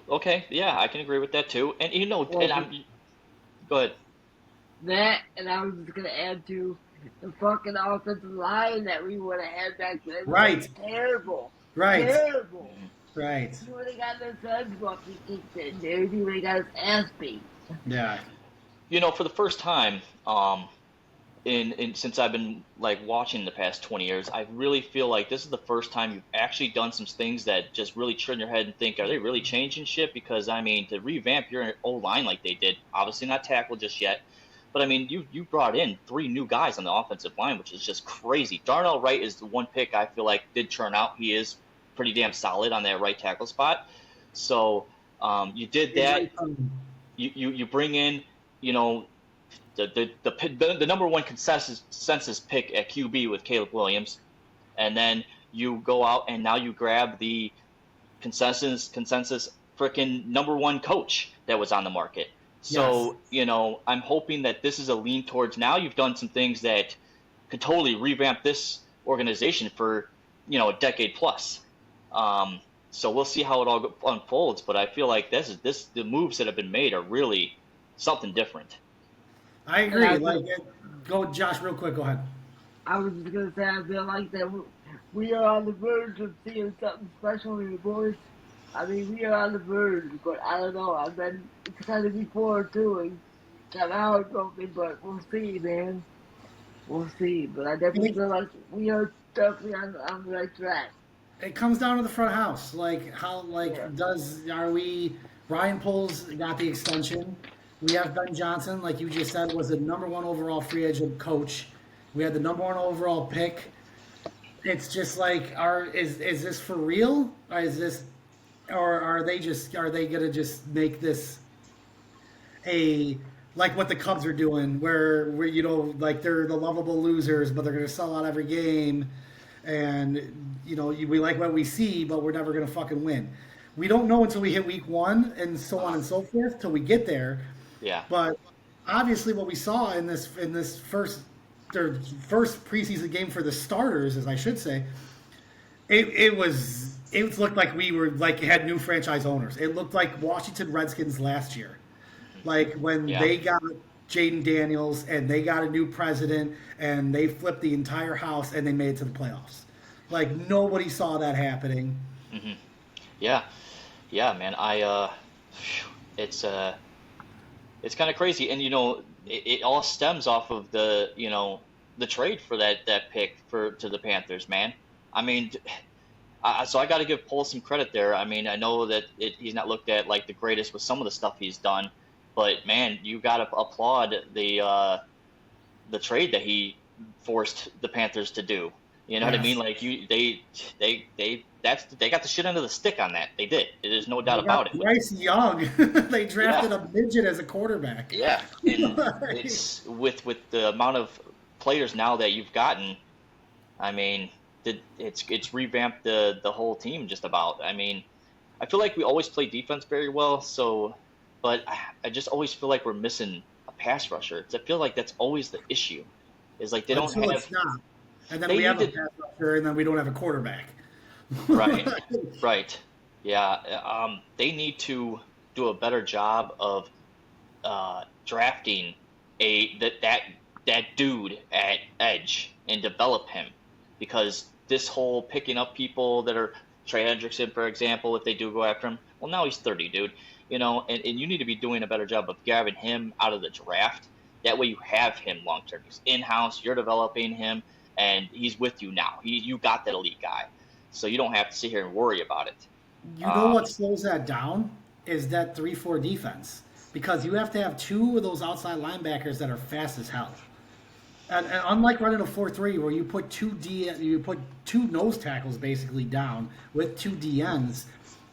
okay, yeah, I can agree with that too. And Well, and I'm go ahead. that, and I was just gonna add to the fucking offensive line that we would have had back then was Right. terrible. Right. Terrible. Right. He would have got his head fucking kicked in, dude. He would have got his ass beat. Yeah. For the first time, in since I've been like watching the past 20 years, I really feel like this is the first time you've actually done some things that just really turn your head and think, are they really changing shit? Because I mean, to revamp your O line like they did, obviously not tackle just yet, but I mean, you brought in 3 new guys on the offensive line, which is just crazy. Darnell Wright is the one pick I feel like did turn out. He is pretty damn solid on that right tackle spot. So you did that. You bring in, you know, the number one consensus pick at QB with Caleb Williams, and then you go out and now you grab the consensus freaking number one coach that was on the market. So I'm hoping that this is a lean towards now you've done some things that could totally revamp this organization for a decade plus. So we'll see how it all unfolds, but I feel like the moves that have been made are really something different. I And agree. Like, go, Josh, real quick. Go ahead. I was just gonna say I feel like that we are on the verge of seeing something special in the boys. I mean, we are on the verge, but I don't know. I've been excited before too, and kind of heartbroken, but we'll see, man. We'll see. But I definitely feel like we are definitely on the right track. It comes down to the front house. Like how Yeah. Ryan Poles got the extension. We have Ben Johnson, like you just said, was the number one overall free agent coach. We had the number one overall pick. It's just like is this for real? Or is this or are they gonna just make this a like what the Cubs are doing, where like they're the lovable losers, but they're going to sell out every game, and we like what we see, but we're never going to fucking win. We don't know until we hit week one, and so on and so forth, till we get there. Yeah. But obviously, what we saw in this first preseason game for the starters, as I should say, it looked like we were like had new franchise owners. It looked like Washington Redskins last year. Like when Yeah. they got Jaden Daniels and they got a new president and they flipped the entire house and they made it to the playoffs. Like nobody saw that happening. Yeah. Yeah, man. It's kind of crazy, and it all stems off of the trade for that pick to the Panthers, man. I mean, so I got to give Paul some credit there. I mean, I know that he's not looked at like the greatest with some of the stuff he's done, but man, you got to applaud the trade that he forced the Panthers to do. You know what I Yes. mean? Like they got the shit under the stick on that. They did. There's no doubt They got about it. Bryce Young. They drafted Yeah. a midget as a quarterback. Yeah, and it's with the amount of players now that you've gotten. I mean, it's revamped the whole team just about. I mean, I feel like we always play defense very well. But I just always feel like we're missing a pass rusher. I feel like that's always the issue. Is like they don't Until have it's not. And then they we have a need to- pass rusher, and then we don't have a quarterback. right, right, yeah. They need to do a better job of drafting that dude at edge and develop him, because this whole picking up people that are Trey Hendrickson, for example, if they do go after him, well, now he's 30, dude. And you need to be doing a better job of grabbing him out of the draft. That way you have him long term. He's in house. You're developing him, and he's with you now. You got that elite guy, so you don't have to sit here and worry about it. You know what slows that down is that 3-4 defense, because you have to have two of those outside linebackers that are fast as hell. And unlike running a 4-3 where you put two nose tackles basically down with two DNs,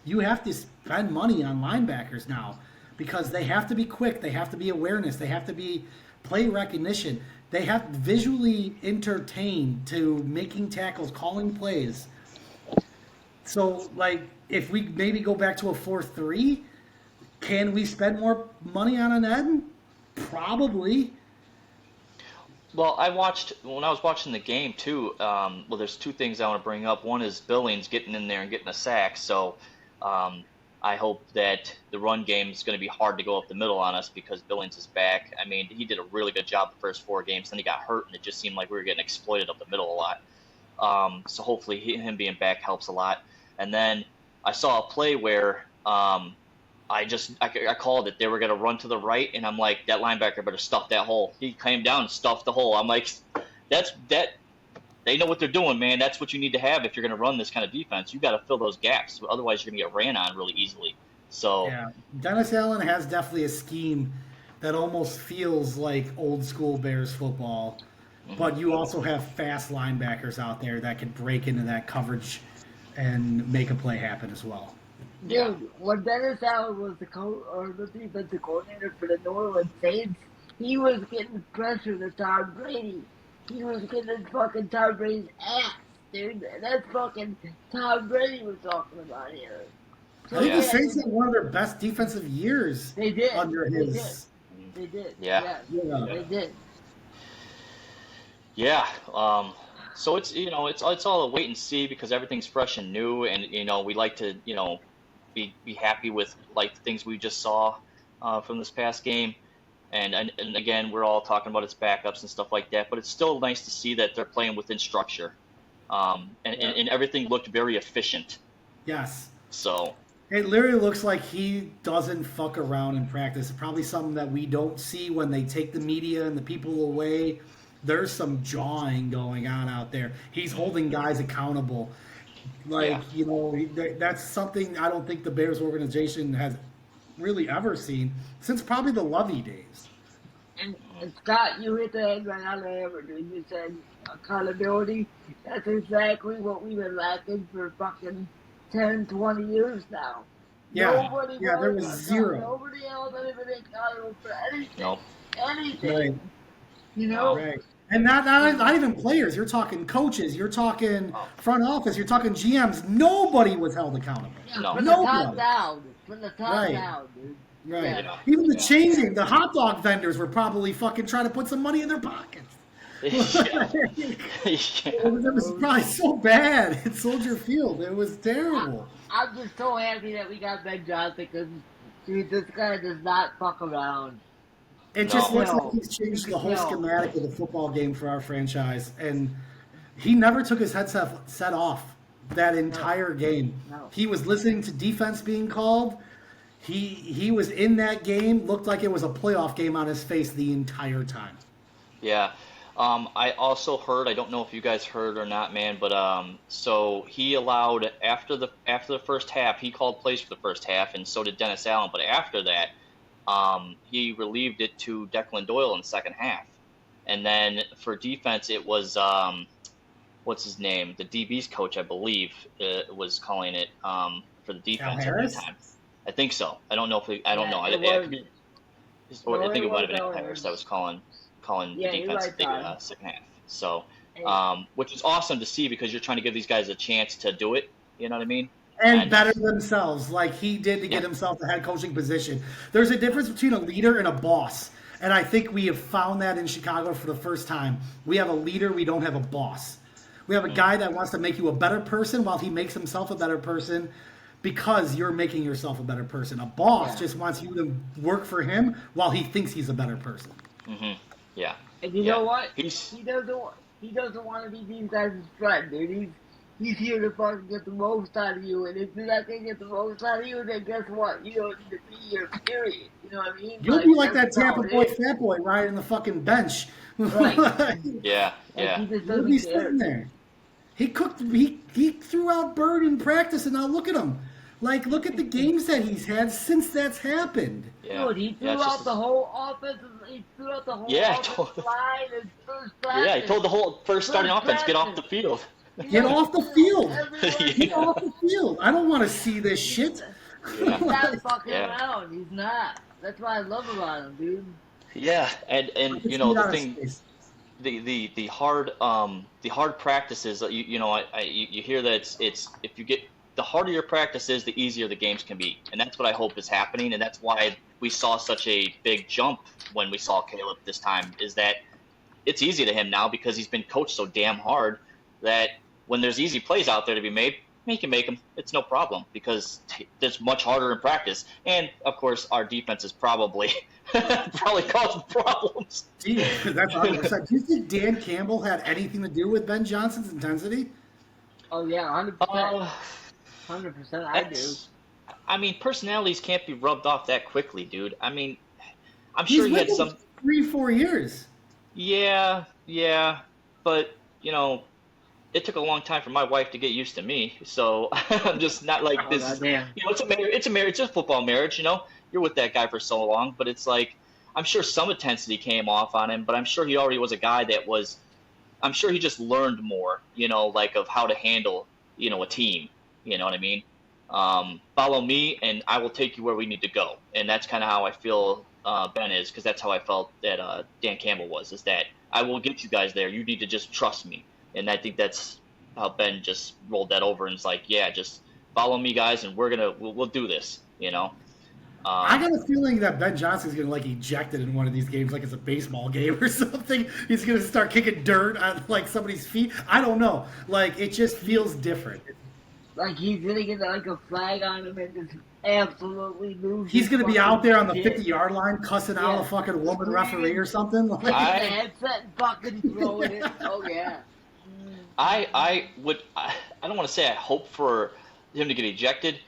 you have to spend money on linebackers now because they have to be quick, they have to be awareness, they have to be play recognition, they have to visually entertain to making tackles, calling plays. So, like, if we maybe go back to a 4-3, can we spend more money on an end? Probably. Well, when I was watching the game too. Well, there's two things I want to bring up. One is Billings getting in there and getting a sack. So I hope that the run game is going to be hard to go up the middle on us because Billings is back. I mean, he did a really good job the first 4 games. Then he got hurt, and it just seemed like we were getting exploited up the middle a lot. So hopefully him being back helps a lot. And then I saw a play where I called it. They were going to run to the right, and I'm like, that linebacker better stuff that hole. He came down and stuffed the hole. I'm like, they know what they're doing, man. That's what you need to have if you're going to run this kind of defense. You got to fill those gaps. Otherwise, you're going to get ran on really easily. So Yeah, Dennis Allen has definitely a scheme that almost feels like old school Bears football, but you also have fast linebackers out there that can break into that coverage and make a play happen as well. Dude, when Dennis Allen was the defensive coordinator for the New Orleans Saints, he was getting pressure to Tom Brady. He was getting fucking Tom Brady's ass, dude. And that's fucking Tom Brady we're talking about here. So, I think Yeah. the Saints had one of their best defensive years They did. under They his. They did. Yeah. Yeah. They did. yeah, so it's all a wait and see because everything's fresh and new, and we like to be happy with like the things we just saw from this past game. And again, we're all talking about its backups and stuff like that, but it's still nice to see that they're playing within structure. And everything looked very efficient. Yes. So, It literally looks like he doesn't fuck around in practice. Probably something that we don't see when they take the media and the people away. There's some jawing going on out there. He's holding guys accountable. Like, Yeah. that's something I don't think the Bears organization has really ever seen since probably the Lovey days. And Scott, you hit the head right on the hammer, dude. You said accountability. That's exactly what we've been lacking for fucking 10, 20 years now. Yeah, Nobody yeah, there was was zero. nobody else has been accountable for anything. Nope. Right, Anything. You No. know? right. And not, And not even players. You're talking coaches. You're talking Oh, front office. You're talking GMs. Nobody was held accountable. yeah, no. from the top Nobody. down. From the top Right. down, dude. Right. Yeah. Yeah. Even the Yeah. changing, the hot dog vendors were probably fucking trying to put some money in their pockets. Yeah. It Yeah. was probably so bad at Soldier Field. It was terrible. I'm just so happy that we got Ben Johnson because, dude, this guy does not fuck around. It You just No. looks like know. he's You changed can the whole tell. schematic of the football game for our franchise. And he never took his headset set off that entire game. No. He was listening to defense being called. He was in that game, looked like it was a playoff game on his face the entire time. Yeah. I also heard, I don't know if you guys heard or not, man, but so he allowed after the first half, he called plays for the first half, and so did Dennis Allen. But after that, he relieved it to Declan Doyle in the second half, and then for defense, it was what's his name, the DB's coach, I believe, was calling it for the Al defense at that Harris? time. I think so. I don't know if I don't Yeah, know. it I was. think No, I think it it might was have been Al Al Harris Harris. that was calling the Yeah, you're defense right, big Todd. second half. So, And which is awesome to see because you're trying to give these guys a chance to do it. You know what I mean? And And better themselves, like he did to get yeah, himself the head coaching position. There's a difference between a leader and a boss. And I think we have found that in Chicago for the first time. We have a leader, we don't have a boss. We have a guy that wants to make you a better person while he makes himself a better person because you're making yourself a better person. A boss yeah. just wants you to work for him while he thinks he's a better person. yeah, And you yeah. know what? He's He doesn't want to be these guys' friend, dude. He's here to fucking get the most out of you, and if you're not gonna get the most out of you, then guess what? You don't need to be here, period. You know what I mean? You'll be like that that's how Tampa it boy is. fat boy riding the fucking bench. Right. yeah, Like, yeah, he just You'll be doesn't care. sitting there. He threw out Bird in practice, and now look at him. Like, look at the games that he's had since that's happened. yeah. Dude, he threw Yeah, it's out just- the whole offensive. He threw out the whole Yeah, offensive line in first practice. yeah, he told the whole first starting First offense get off the practice. field. Get off the field. Everywhere Get Yeah. off the field. I don't want to see this shit. Yeah. He's not fucking Yeah. around. He's not. That's what I love about him, dude. Yeah, and Just you know get the out of thing. space. The hard practices you hear that it's if you get the harder your practice is, the easier the games can be, and that's what I hope is happening, and that's why we saw such a big jump when we saw Caleb this time, is that it's easy to him now because he's been coached so damn hard that when there's easy plays out there to be made, he can make them. It's no problem because it's much harder in practice, and of course our defense is probably causing problems. Gee, that's 100%. Do you think Dan Campbell had anything to do with Ben Johnson's intensity? Oh yeah, 100%. Uh, 100%. I do. That's- I mean, personalities can't be rubbed off that quickly, dude. I mean, I'm He's sure he with had them some. 3-4 years. Yeah, but it took a long time for my wife to get used to me, so I'm just not like Oh, this. goddamn. It's a marriage. It's a marriage. It's a football marriage. You're with that guy for so long, but it's like I'm sure some intensity came off on him, but I'm sure he already was a guy that was. I'm sure he just learned more, like of how to handle, a team. You know what I mean? Follow me, and I will take you where we need to go. And that's kind of how I feel Ben is, because that's how I felt that Dan Campbell was. Is that I will get you guys there. You need to just trust me. And I think that's how Ben just rolled that over and is like, yeah, just follow me, guys, and we'll do this. I got a feeling that Ben Johnson's going to like ejected in one of these games, like it's a baseball game or something. He's going to start kicking dirt on like somebody's feet. I don't know. Like it just feels different. Like he's gonna get like a flag on him and just absolutely lose. He's his going to be fucking out there on the shit. 50-yard line cussing out a Yeah. fucking woman referee or something. Like, Take the headset and fucking throwing it. Oh yeah. I don't want to say I hope for him to get ejected,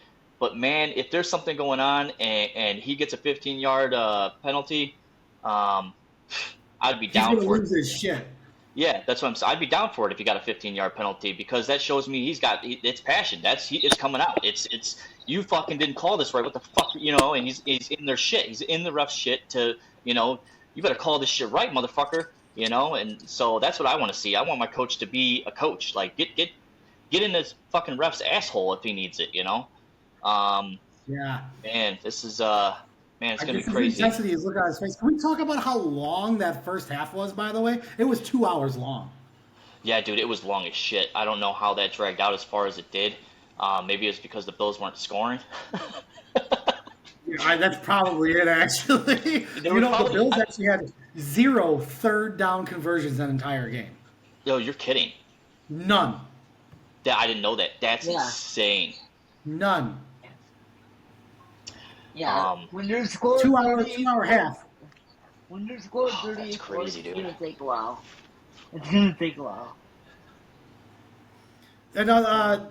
but man, if there's something going on and he gets a 15-yard penalty, I'd be he's down going to for lose it. his shit. Yeah, that's what I'm saying. I'd be down for it if he got a 15-yard penalty because that shows me it's passion. It's coming out. It's you fucking didn't call this right. What the fuck, And he's in their shit. He's in the ref shit you better call this shit right, motherfucker. And so that's what I want to see. I want my coach to be a coach. Like get in this fucking ref's asshole if he needs it. Yeah. Man, this is it's gonna be crazy. Intensity is looking at his face. Can we talk about how long that first half was? By the way, it was 2 hours long. Yeah, dude, it was long as shit. I don't know how that dragged out as far as it did. Maybe it's because the Bills weren't scoring. That's probably it, actually. The Bills actually had 0 third-down conversions that entire game. Yo, you're kidding. None. I didn't know that. That's insane. None. Yeah, when you're scoring 2 hour half. When you're scoring 38 that's crazy, dude. It's gonna take a while. It's gonna take a while. And how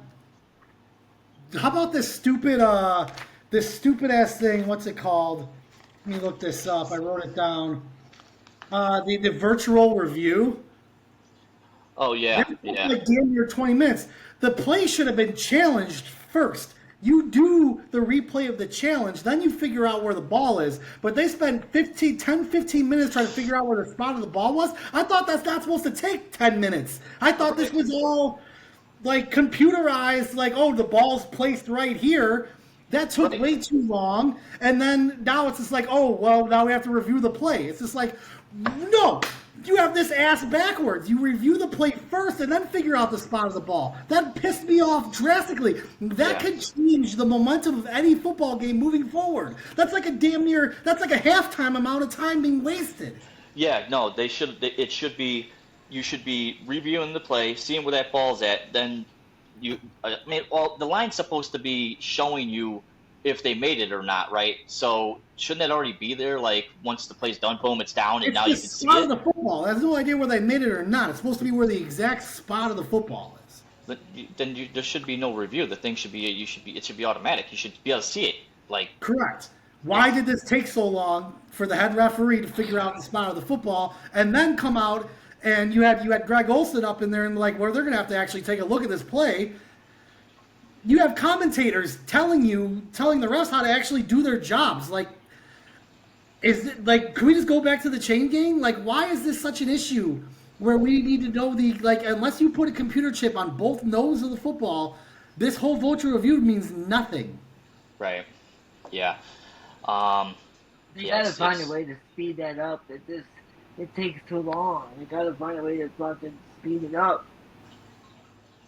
about this stupid ass thing? What's it called? Let me look this up. I wrote it down. The virtual review. Oh yeah, Like damn near 20 minutes. The play should have been challenged first. You do the replay of the challenge, then you figure out where the ball is. But they spent 10-15 minutes trying to figure out where the spot of the ball was. I thought that's not supposed to take 10 minutes. I thought this was all like computerized, like, oh, the ball's placed right here. That took way too long. And then now it's just like, oh, well, now we have to review the play. It's just like, no. You have this ass backwards. You review the play first and then figure out the spot of the ball. That pissed me off drastically. That could change the momentum of any football game moving forward. That's like a halftime amount of time being wasted. Yeah, no, you should be reviewing the play, seeing where that ball's at, then the line's supposed to be showing you if they made it or not, right? So shouldn't that already be there? Like once the play's done, boom, it's down, and now you can see it. It's the spot of the football. I have no idea where they made it or not. It's supposed to be where the exact spot of the football is. But then there should be no review. The thing should be it should be automatic. You should be able to see it. Like correct. Why did this take so long for the head referee to figure out the spot of the football and then come out and you had Greg Olsen up in there and like, well, they're gonna have to actually take a look at this play. You have commentators telling the refs how to actually do their jobs. Like, can we just go back to the chain gang? Like, why is this such an issue where we need to know unless you put a computer chip on both noses of the football, this whole virtual review means nothing. Right. Yeah. They gotta find a way to speed that up. It takes too long. They gotta find a way to fucking speed it up.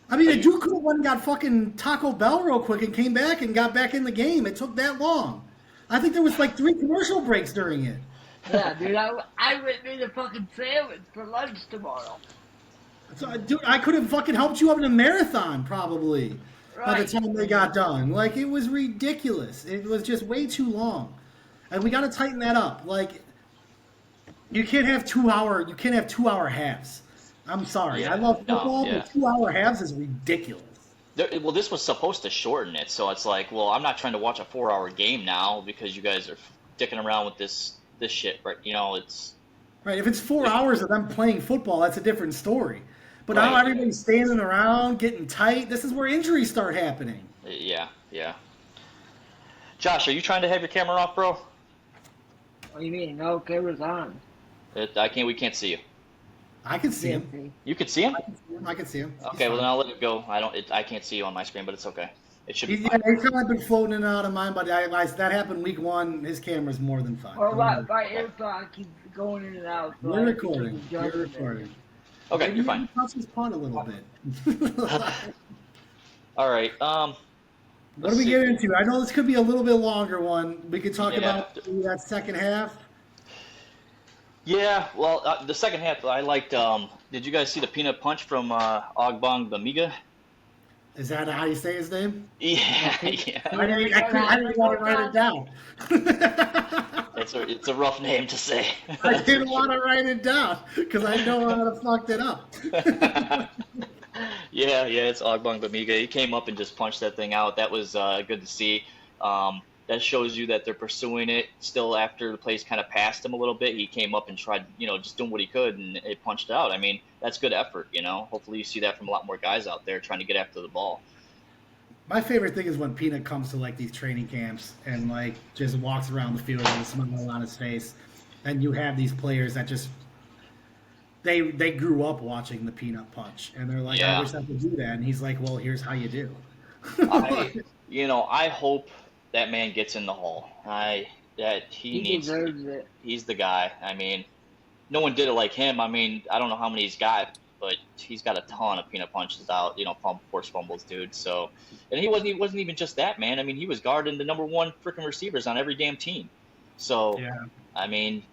I mean, the dude could have went and got fucking Taco Bell real quick and came back and got back in the game. It took that long. I think there was like 3 commercial breaks during it. Yeah, dude, I went and made a fucking sandwich for lunch tomorrow. So, dude, I could have fucking helped you up in a marathon probably by the time they got done. Like, it was ridiculous. It was just way too long. And we got to tighten that up. Like, you can't have 2 hour halves. I'm sorry. I love football, but 2 hour halves is ridiculous. Well, this was supposed to shorten it, so it's like, well, I'm not trying to watch a 4-hour game now because you guys are dicking around with this shit, right? It's right. If it's 4 hours of them playing football, that's a different story. But now everybody's standing around, getting tight. This is where injuries start happening. Yeah. Josh, are you trying to have your camera off, bro? What do you mean? No, camera's on. We can't see you. I can see him. You can see him? I can see him. Okay, well then I'll let it go. I can't see you on my screen, but it's okay. It should be fine. He's kind of been floating in and out of mine, but that happened week 1. His camera's more than fine. Well, my AirPod keeps going in and out. So You're recording. Okay, you're fine. Touch his pawn a little bit. All right. What do we get into? I know this could be a little bit longer one. We could talk about that second half. Yeah, well, the second half I liked. Did you guys see the peanut punch from Ogbong Bamiga? Is that how you say his name? Yeah. I didn't want to write it down. It's a rough name to say. I didn't want to write it down because I know I would have fucked it up. Yeah, it's Ogbong Bamiga. He came up and just punched that thing out. That was good to see. that shows you that they're pursuing it still after the plays kind of passed him a little bit. He came up and tried, just doing what he could, and it punched out. I mean, that's good effort, Hopefully you see that from a lot more guys out there trying to get after the ball. My favorite thing is when Peanut comes to like these training camps and like just walks around the field with a smile on his face, and you have these players that just they grew up watching the Peanut punch, and they're like, Yeah. I wish I could do that, and he's like, well, here's how you do. I hope that man gets in the hall. He deserves it. He's the guy. I mean, no one did it like him. I mean, I don't know how many he's got, but he's got a ton of peanut punches out, forced fumbles, dude. So, and he wasn't even just that, man. I mean, he was guarding the number one freaking receivers on every damn team. So, Yeah. I mean,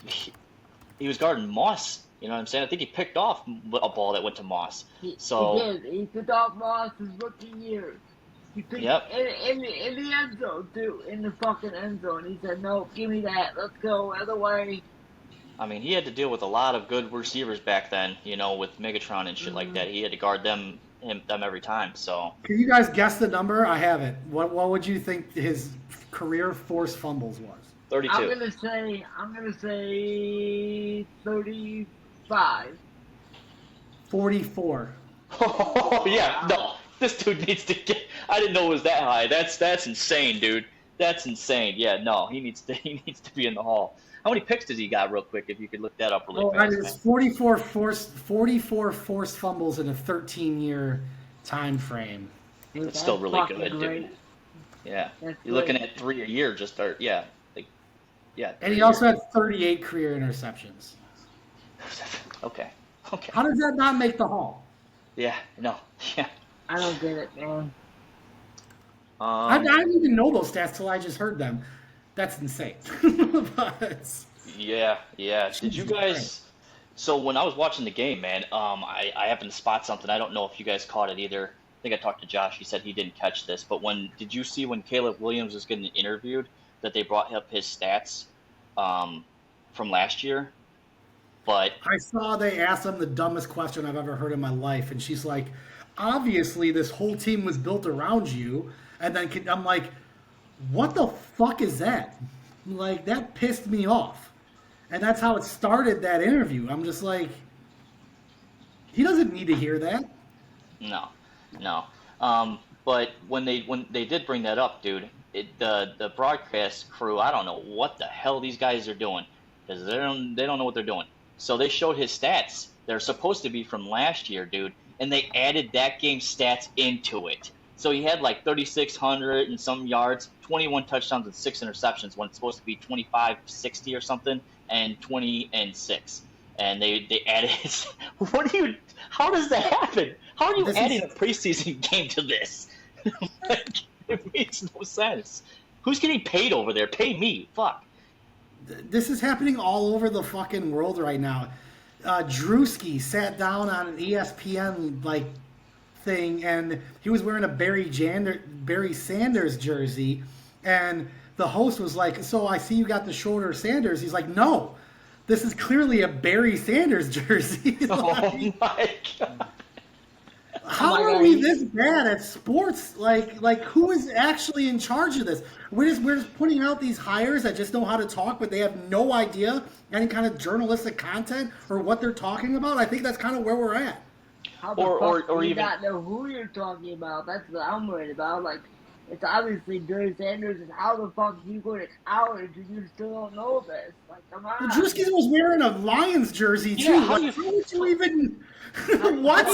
he was guarding Moss. You know what I'm saying? I think he picked off a ball that went to Moss. He So, did. He picked off Moss his rookie year. He picked Yep. in the end zone, too. In the fucking end zone. He said, no, give me that. Let's go. Other way. I mean, he had to deal with a lot of good receivers back then, with Megatron and shit like that. He had to guard them every time. So, Can you guys guess the number? I have it. What would you think his career forced fumbles was? 32. I'm gonna say 35. 44. Oh yeah, no. This dude needs to get. I didn't know it was that high. That's insane, dude. That's insane. Yeah, no, he needs to be in the hall. How many picks does he got, real quick? If you could look that up really fast. It's 44 forced fumbles in a 13-year time frame. Dude, That's still really fucking good, great. dude. Yeah, That's you're looking great. at 3 a year. Just start. Yeah, yeah. And he also had 38 career interceptions. Okay. How does that not make the hall? Yeah. No. Yeah. I don't get it, man. I didn't even know those stats till I just heard them. That's insane. But, Yeah. Did you guys? So when I was watching the game, man, I happened to spot something. I don't know if you guys caught it either. I think I talked to Josh. He said he didn't catch this. But did you see when Caleb Williams was getting interviewed that they brought up his stats from last year? But I saw they asked him the dumbest question I've ever heard in my life, and she's like, obviously this whole team was built around you. And then I'm like, what the fuck is that? Like, that pissed me off. And that's how it started, that interview. I'm just like, he doesn't need to hear that. no. But when they did bring that up, dude, the broadcast crew, I don't know what the hell these guys are doing, because they don't know what they're doing. So they showed his stats. They're supposed to be from last year, dude, and they added that game's stats into it. So he had like 3,600 and some yards, 21 touchdowns and 6 interceptions when it's supposed to be 25-60 or something, and 20 and 6. And they added. How does that happen? How are you adding a preseason game to this? Like, it makes no sense. Who's getting paid over there? Pay me. Fuck. This is happening all over the fucking world right now. Drewski sat down on an ESPN thing, and he was wearing a Barry Sanders jersey, and the host was like, "So I see you got the shorter Sanders." He's like, "No, this is clearly a Barry Sanders jersey." Oh my god. How are we this bad at sports? Like who is actually in charge of this? We're just putting out these hires that just know how to talk, but they have no idea any kind of journalistic content or what they're talking about. I think that's kind of where we're at. How the fuck do you not know who you're talking about? That's what I'm worried about. Like, it's obviously Barry Sanders, and how the fuck do you go to college and you still don't know this? Like, come on. Well, Drewski was wearing a Lions jersey too. Yeah, how would you even? What?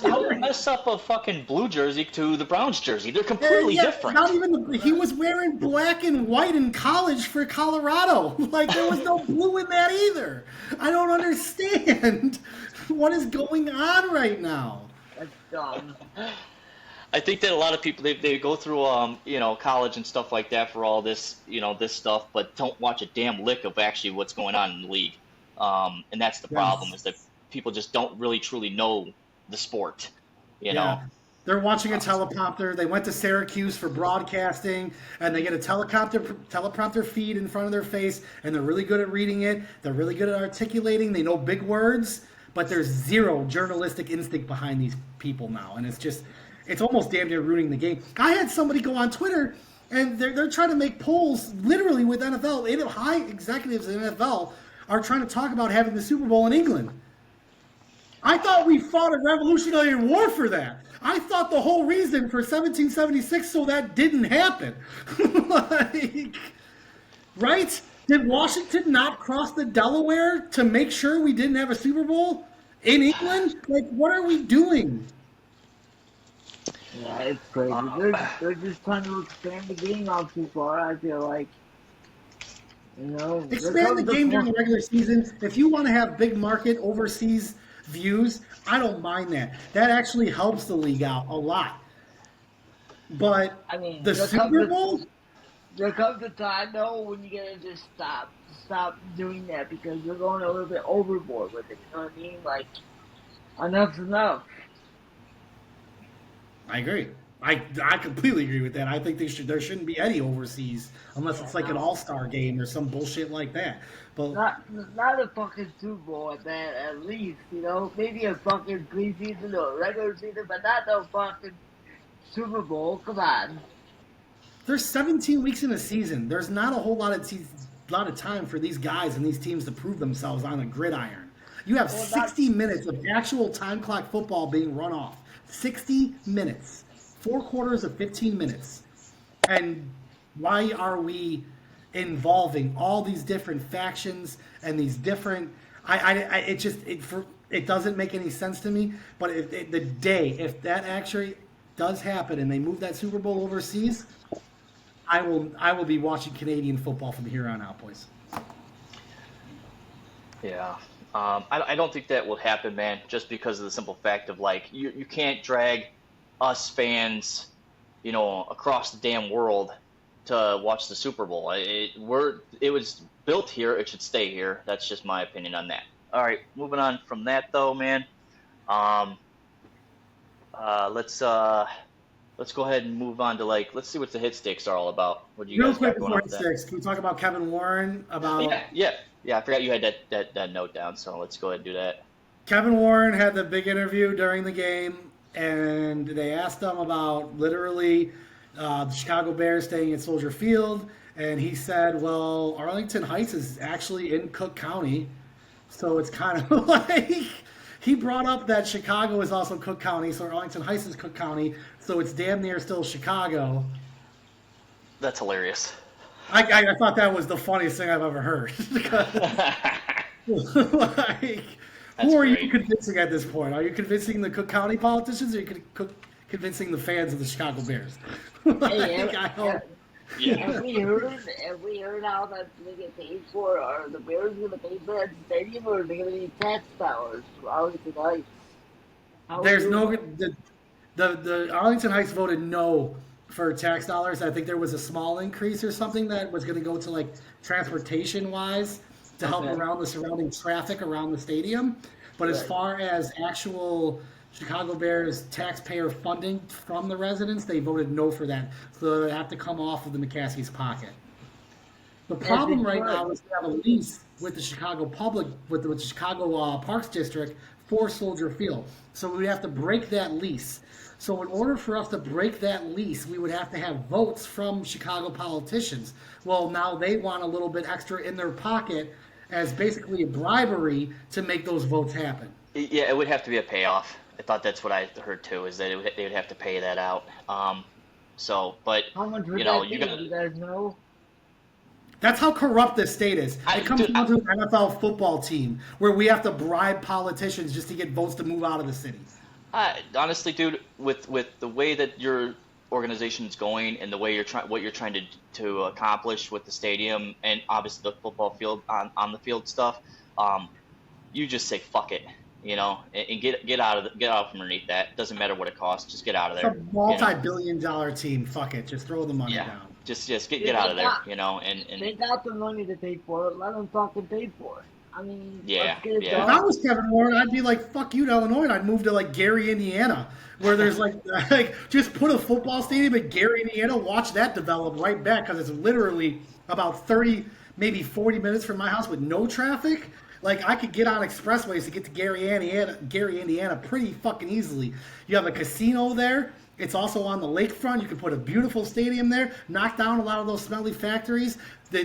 How do you mess up a fucking blue jersey to the Browns jersey? They're completely different. Not even he was wearing black and white in college for Colorado. Like, there was no blue in that either. I don't understand what is going on right now. That's dumb. I think that a lot of people they go through college and stuff like that for all this this stuff, but don't watch a damn lick of actually what's going on in the league. And that's the problem, is that people just don't really truly know the sport. You know, they're watching a teleprompter. They went to Syracuse for broadcasting, and they get a teleprompter feed in front of their face, and they're really good at reading it. They're really good at articulating. They know big words, but there's zero journalistic instinct behind these people now, and it's almost damn near ruining the game. I had somebody go on Twitter And they're trying to make polls literally with NFL. High executives in NFL are trying to talk about having the Super Bowl in England. I thought we fought a Revolutionary War for that. I thought the whole reason for 1776 so that didn't happen. Like, right? Did Washington not cross the Delaware to make sure we didn't have a Super Bowl in England? Like, what are we doing? Yeah, it's crazy. They're just trying to expand the game out too far. I feel like, Expand the game during the regular season. If you want to have big market overseas views, I don't mind that. That actually helps the league out a lot. But I mean, the Super Bowl? There comes a time though when you gotta just stop doing that because you're going a little bit overboard with it. You know what I mean? Like, enough's enough. I agree. I completely agree with that. I think there shouldn't be any overseas unless it's like an all-star game or some bullshit like that. But not a fucking Super Bowl at that, at least, maybe a fucking preseason or a regular season, but not no fucking Super Bowl. Come on. There's 17 weeks in a season. There's not a whole lot of time for these guys and these teams to prove themselves on a gridiron. You have 60 minutes of actual time clock football being run off. 60 minutes. 4 quarters of 15 minutes. And why are we involving all these different factions and these different... It doesn't make any sense to me. But if that actually does happen and they move that Super Bowl overseas, I will be watching Canadian football from here on out, boys. Yeah. I don't think that will happen, man, just because of the simple fact of, like, you can't drag us fans, across the damn world to watch the Super Bowl. It was built here. It should stay here. That's just my opinion on that. All right, moving on from that, though, man. Let's go ahead and move on to, let's see what the hit stakes are all about. What do you guys got going on with that? Real quick before hit stakes, can we talk about Kevin Warren? Yeah, I forgot you had that note down, so let's go ahead and do that. Kevin Warren had the big interview during the game, and they asked him about literally the Chicago Bears staying at Soldier Field, and he said, well, Arlington Heights is actually in Cook County, so it's kind of like... He brought up that Chicago is also Cook County, so Arlington Heights is Cook County, so it's damn near still Chicago. That's hilarious. I thought that was the funniest thing I've ever heard. Who are you convincing at this point? Are you convincing the Cook County politicians, or are you convincing the fans of the Chicago Bears? Have we heard how that's going to get paid for? Are the Bears going to pay for that stadium, or are they going to need tax dollars for Arlington Heights? There's no... The Arlington Heights voted no for tax dollars. I think there was a small increase or something that was going to go to transportation-wise to help around the surrounding traffic around the stadium. But as far as actual Chicago Bears taxpayer funding from the residents, they voted no for that. So they have to come off of the McCaskey's pocket. The problem right now is we have a lease with the Chicago with the Chicago Parks District for Soldier Field. So we have to break that lease. So in order for us to break that lease, we would have to have votes from Chicago politicians. Well, now they want a little bit extra in their pocket as basically a bribery to make those votes happen. Yeah, it would have to be a payoff. I thought that's what I heard too, is that they would have to pay that out. But how much would that be? Do you guys know? That's how corrupt this state is. It comes down to an NFL football team where we have to bribe politicians just to get votes to move out of the city. Honestly, dude, with the way that your organization is going and the way what you're trying to accomplish with the stadium and obviously the football field on the field stuff, you just say fuck it, and get out from underneath that. Doesn't matter what it costs, just get out of there. It's a multi-billion-dollar team. Fuck it, just throw the money down. Just get out of there, and they got the money to pay for it. Let them fucking pay for it. I mean, yeah. If I was Kevin Warren, I'd be like, fuck you to Illinois, and I'd move to Gary, Indiana, where there's just put a football stadium in Gary, Indiana, watch that develop right back, because it's literally about 30, maybe 40 minutes from my house with no traffic. I could get on expressways to get to Gary, Indiana pretty fucking easily. You have a casino there. It's also on the lakefront. You can put a beautiful stadium there, knock down a lot of those smelly factories. The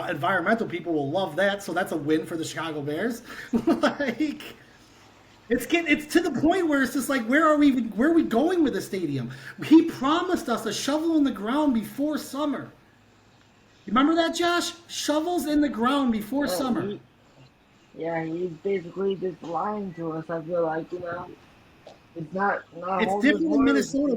environmental people will love that, so that's a win for the Chicago Bears. Like, it's to the point where it's just like, where are we going with the stadium? He promised us a shovel in the ground before summer. You remember that, Josh? Shovels in the ground before summer. He's basically just lying to us. I feel like, it's not It's different in Minnesota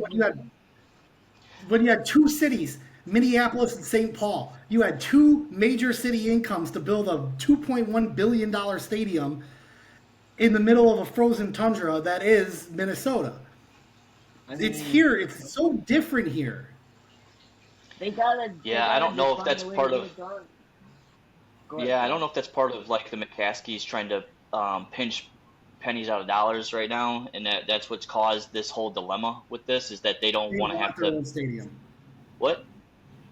when you had two cities, Minneapolis and St. Paul. You had two major city incomes to build a $2.1 billion stadium in the middle of a frozen tundra that is Minnesota. It's here. It's so different here. They gotta. Yeah, I don't know if that's part of. Yeah, I don't know if that's part of like the McCaskies trying to pinch pennies out of dollars right now, and that's what's caused this whole dilemma with this is that they don't want to have their own stadium. What?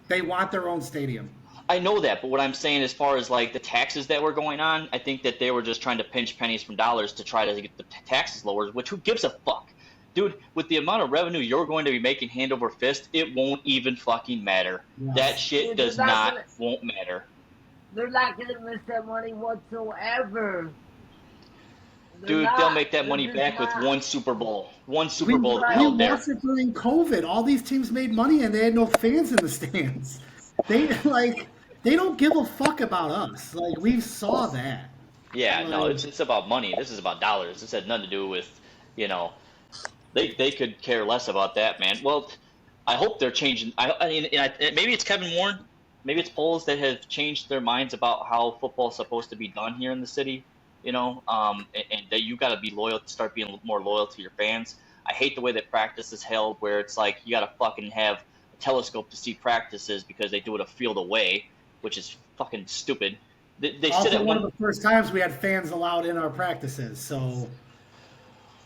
They want their own stadium. I know that, but what I'm saying as far as like the taxes that were going on, I think that they were just trying to pinch pennies from dollars to try to get the taxes lowered, which who gives a fuck? Dude, with the amount of revenue you're going to be making hand over fist, it won't even fucking matter. Yes. That shit won't matter. They're not going to miss that money whatsoever. They'll make that money back with one Super Bowl. One Super Bowl held there. It during COVID. All these teams made money and they had no fans in the stands. They don't give a fuck about us. Like, we saw that. Yeah, no, it's about money. This is about dollars. This had nothing to do with, they could care less about that, man. Well, I hope they're changing. Maybe it's Kevin Warren, maybe it's polls that have changed their minds about how football is supposed to be done here in the city. And that you got to be loyal, start being more loyal to your fans. I hate the way that practice is held, where it's like you got to fucking have a telescope to see practices because they do it a field away, which is fucking stupid. They also, sit at one of the first times we had fans allowed in our practices, so.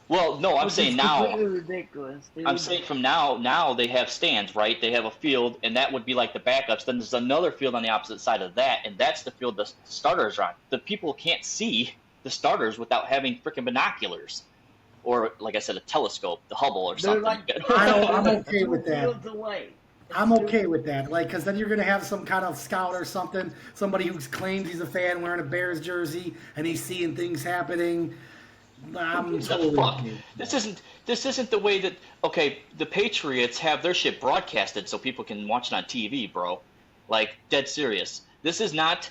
Well, no, I'm saying now. Ridiculous, dude. I'm saying from now they have stands, right? They have a field, and that would be like the backups. Then there's another field on the opposite side of that, and that's the field the starters are on. The people can't see the starters without having freaking binoculars, or like I said, a telescope, the Hubble or something. I'm okay with that. I'm okay with that, because then you're gonna have some kind of scout or something, somebody who claims he's a fan wearing a Bears jersey, and he's seeing things happening. I'm totally okay. This isn't the way that the Patriots have their shit broadcasted so people can watch it on TV, bro. Like, dead serious. This is not.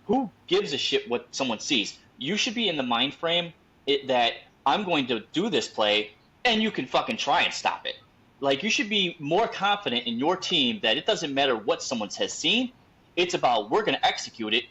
Who gives a shit what someone sees? You should be in the mind frame that I'm going to do this play, and you can fucking try and stop it. Like, you should be more confident in your team that it doesn't matter what someone has seen. It's about we're going to execute it,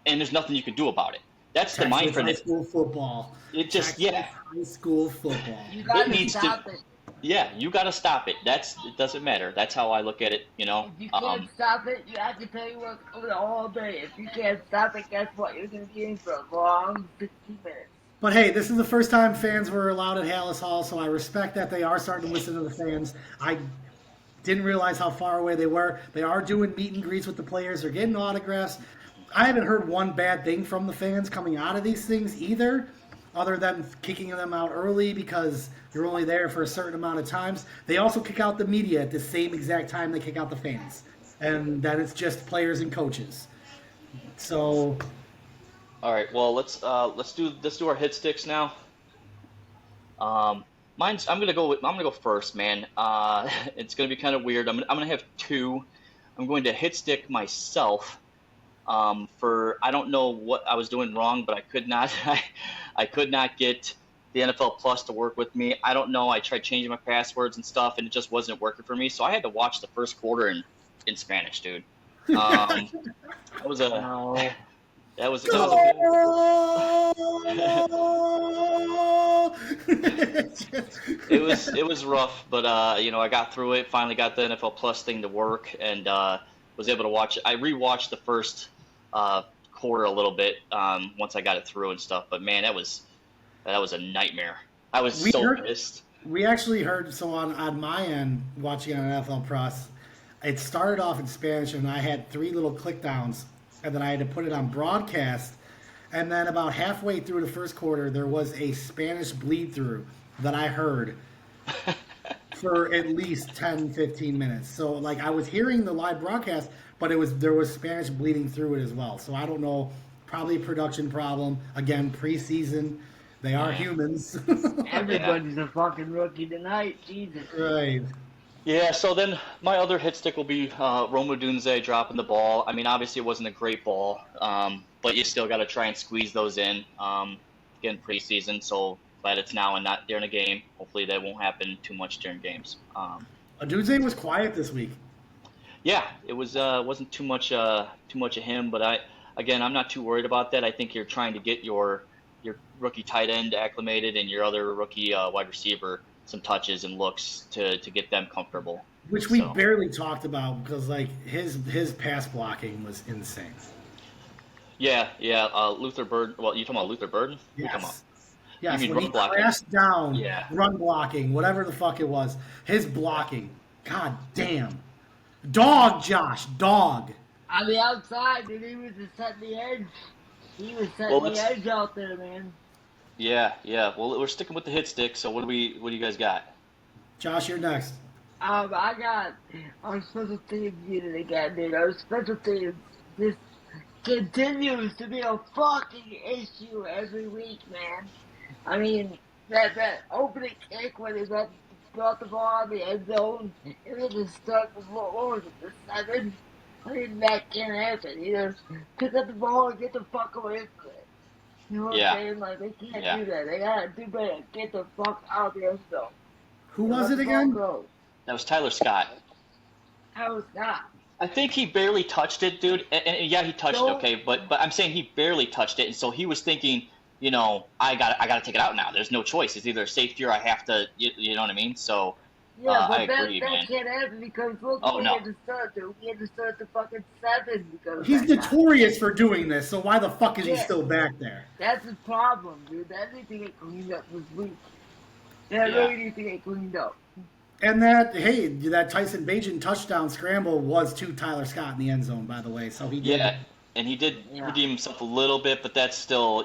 and there's nothing you can do about it. That's the mind frame. High school football. It just High school football. You gotta stop it. Yeah, you got to stop it. It doesn't matter. That's how I look at it. If you can't stop it, you have to tell you what all day. If you can't stop it, guess what? You're going to be in for a long 15 minutes. But hey, this is the first time fans were allowed at Hallis Hall, so I respect that they are starting to listen to the fans. I didn't realize how far away they were. They are doing meet and greets with the players. They're getting autographs. I haven't heard one bad thing from the fans coming out of these things either, other than kicking them out early because you're only there for a certain amount of times. They also kick out the media at the same exact time they kick out the fans, and then it's just players and coaches. So, all right. Well, let's do our hit sticks now. I'm gonna go first, man. It's gonna be kind of weird. I'm gonna have two. I'm going to hit stick myself. I don't know what I was doing wrong, but I could not get the NFL Plus to work with me. I don't know. I tried changing my passwords and stuff, and it just wasn't working for me. So I had to watch the first quarter in Spanish, dude. That was it was rough, but I got through it. Finally got the NFL Plus thing to work, and was able to watch it. I rewatched the first quarter a little bit once I got it through and stuff. But man, that was a nightmare. I was pissed. We actually heard on my end watching on NFL Plus. It started off in Spanish, and I had 3 little click downs, and then I had to put it on broadcast. And then about halfway through the first quarter, there was a Spanish bleed through that I heard. for at least 10, 15 minutes. So, like, I was hearing the live broadcast, but there was Spanish bleeding through it as well. So I don't know. Probably a production problem. Again, preseason. They are humans. Everybody's a fucking rookie tonight. Jesus. Right. Yeah, so then my other hit stick will be Roma Dunze dropping the ball. I mean, obviously it wasn't a great ball, but you still got to try and squeeze those in. Again, preseason, so glad it's now and not during a game. Hopefully that won't happen too much during games. Dunze was quiet this week. Yeah, it wasn't too much of him, but I'm not too worried about that. I think you're trying to get your rookie tight end acclimated and your other rookie wide receiver some touches and looks to get them comfortable. Which we barely talked about because like his pass blocking was insane. Yeah. Luther Burden. Well, you talking about Luther Burden? Yes. You mean when he crashed down, run blocking, whatever the fuck it was, his blocking. God damn. Dog, Josh, dog. On the outside, dude, he was just setting the edge. He was setting the edge out there, man. Yeah. Well, we're sticking with the hit stick. So what do you guys got? Josh, you're next. I got our special teams unit again, dude. Our special teams just continues to be a fucking issue every week, man. I mean, that opening kick when they brought the ball on the end zone, and they just start with what was it, the 7? I mean, that can't happen. Either pick up the ball and get the fuck away from it. You know what I'm saying? Like, they can't do that. They gotta do better. Get the fuck out of the end zone. Who was it again? That was Tyler Scott. Tyler Scott. I think he barely touched it, dude. And yeah, he touched it, okay, but I'm saying he barely touched it, and so he was thinking, you know, I gotta take it out now. There's no choice. It's either a safety or I have to. You know what I mean? So. Yeah, but I agree, that can't happen because look, we had to start, dude. We had to start the fucking 7 because he's notorious for doing this. So why the fuck is he still back there? That's the problem, dude. That needs to get cleaned up this week. That really needs to get cleaned up. And that Tyson Bagent touchdown scramble was to Tyler Scott in the end zone, by the way. So he did. Yeah, and he did redeem himself a little bit, but that's still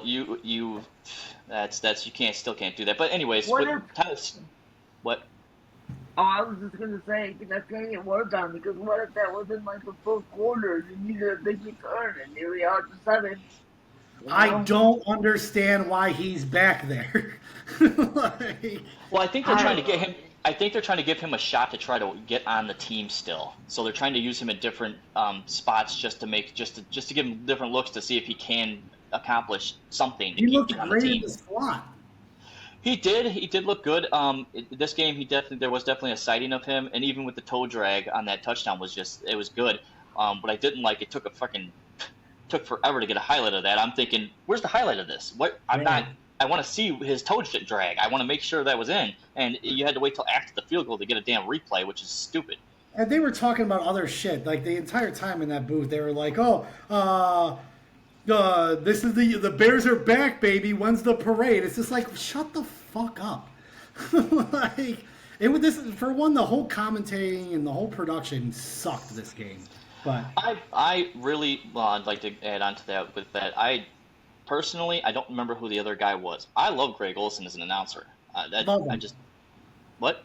that's you can't do that. But anyways, what? Oh, I was just gonna say that's gonna get worked on because what if that was in like the fourth quarter? You needed a big return, and here we are at the 7. I don't understand why he's back there. Well, I think they're trying to get him. I think they're trying to give him a shot to try to get on the team still. So they're trying to use him at different spots just to give him different looks to see if he can accomplish something. He looked great in the slot. He did look good. This game, there was definitely a sighting of him, and even with the toe drag on that touchdown it was good. But I didn't like it. Took forever to get a highlight of that. I'm thinking, where's the highlight of this? I want to see his toe drag. I want to make sure that was in, and you had to wait till after the field goal to get a damn replay, which is stupid. And they were talking about other shit like the entire time in that booth. They were like, this is the Bears are back, baby. When's the parade? It's just like, shut the fuck up. Like for one, the whole commentating and the whole production sucked this game. But I really I'd like to add on to that with that. Personally, I don't remember who the other guy was. I love Greg Olson as an announcer. What?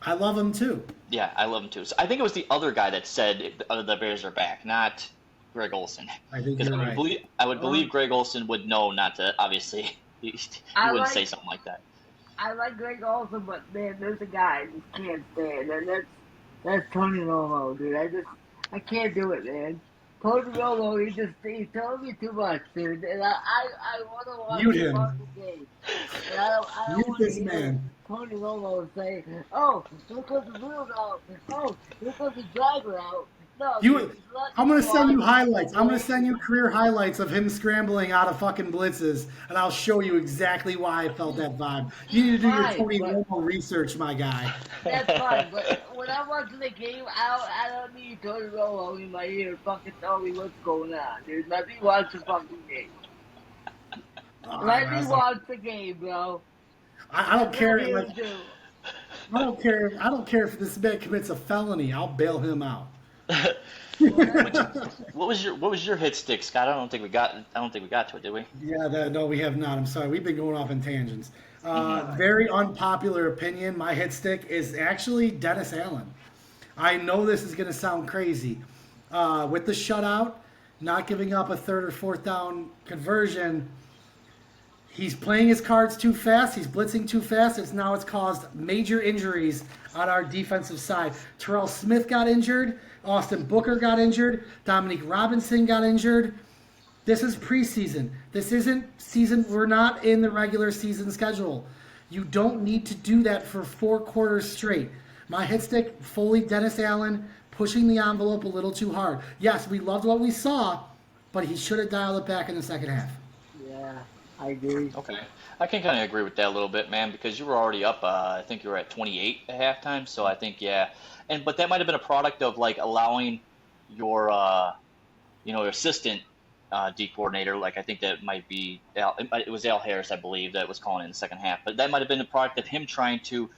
I love him too. Yeah, I love him too. So I think it was the other guy that said the Bears are back, not Greg Olson. I think you're right. I would believe Greg Olson would know not to. Obviously, he wouldn't say something like that. I like Greg Olson, but man, there's a guy I just can't stand, and that's Tony Romo, dude. I can't do it, man. Tony Romo, he's telling me too much, dude. And I want to watch the fucking game. And I don't want to hear Tony Romo say, "Oh, here comes the wheel out. Oh, here comes the driver out." No, I'm going to send you highlights. I'm going to send you career highlights of him scrambling out of fucking blitzes, and I'll show you exactly why I felt that vibe. You need to do your Tony Romo research, my guy. That's fine, but when I'm watching the game, I don't need Tony Romo in my ear fucking tell me what's going on, dude. Let me watch the fucking game. Let me watch the game, bro. I don't care. I don't care. I don't care if this man commits a felony. I'll bail him out. What was your hit stick, Scott? I don't think we got to it, did we? Yeah, no, we have not. I'm sorry. We've been going off in tangents. Very unpopular opinion. My hit stick is actually Dennis Allen. I know this is going to sound crazy. With the shutout, not giving up a third or fourth down conversion, he's playing his cards too fast. He's blitzing too fast. It's caused major injuries on our defensive side. Terrell Smith got injured. Austin Booker got injured. Dominique Robinson got injured. This is preseason. This isn't season. We're not in the regular season schedule. You don't need to do that for 4 quarters straight. My hit stick, fully Dennis Allen, pushing the envelope a little too hard. Yes, we loved what we saw, but he should have dialed it back in the second half. Yeah, I agree. Okay. I can kind of agree with that a little bit, man, because you were already up. I think you were at 28 at halftime. So I think, yeah. But that might have been a product of like allowing your, your assistant D coordinator. Like I think that might be it was Al Harris, I believe, that was calling in the second half. But that might have been a product of him trying to,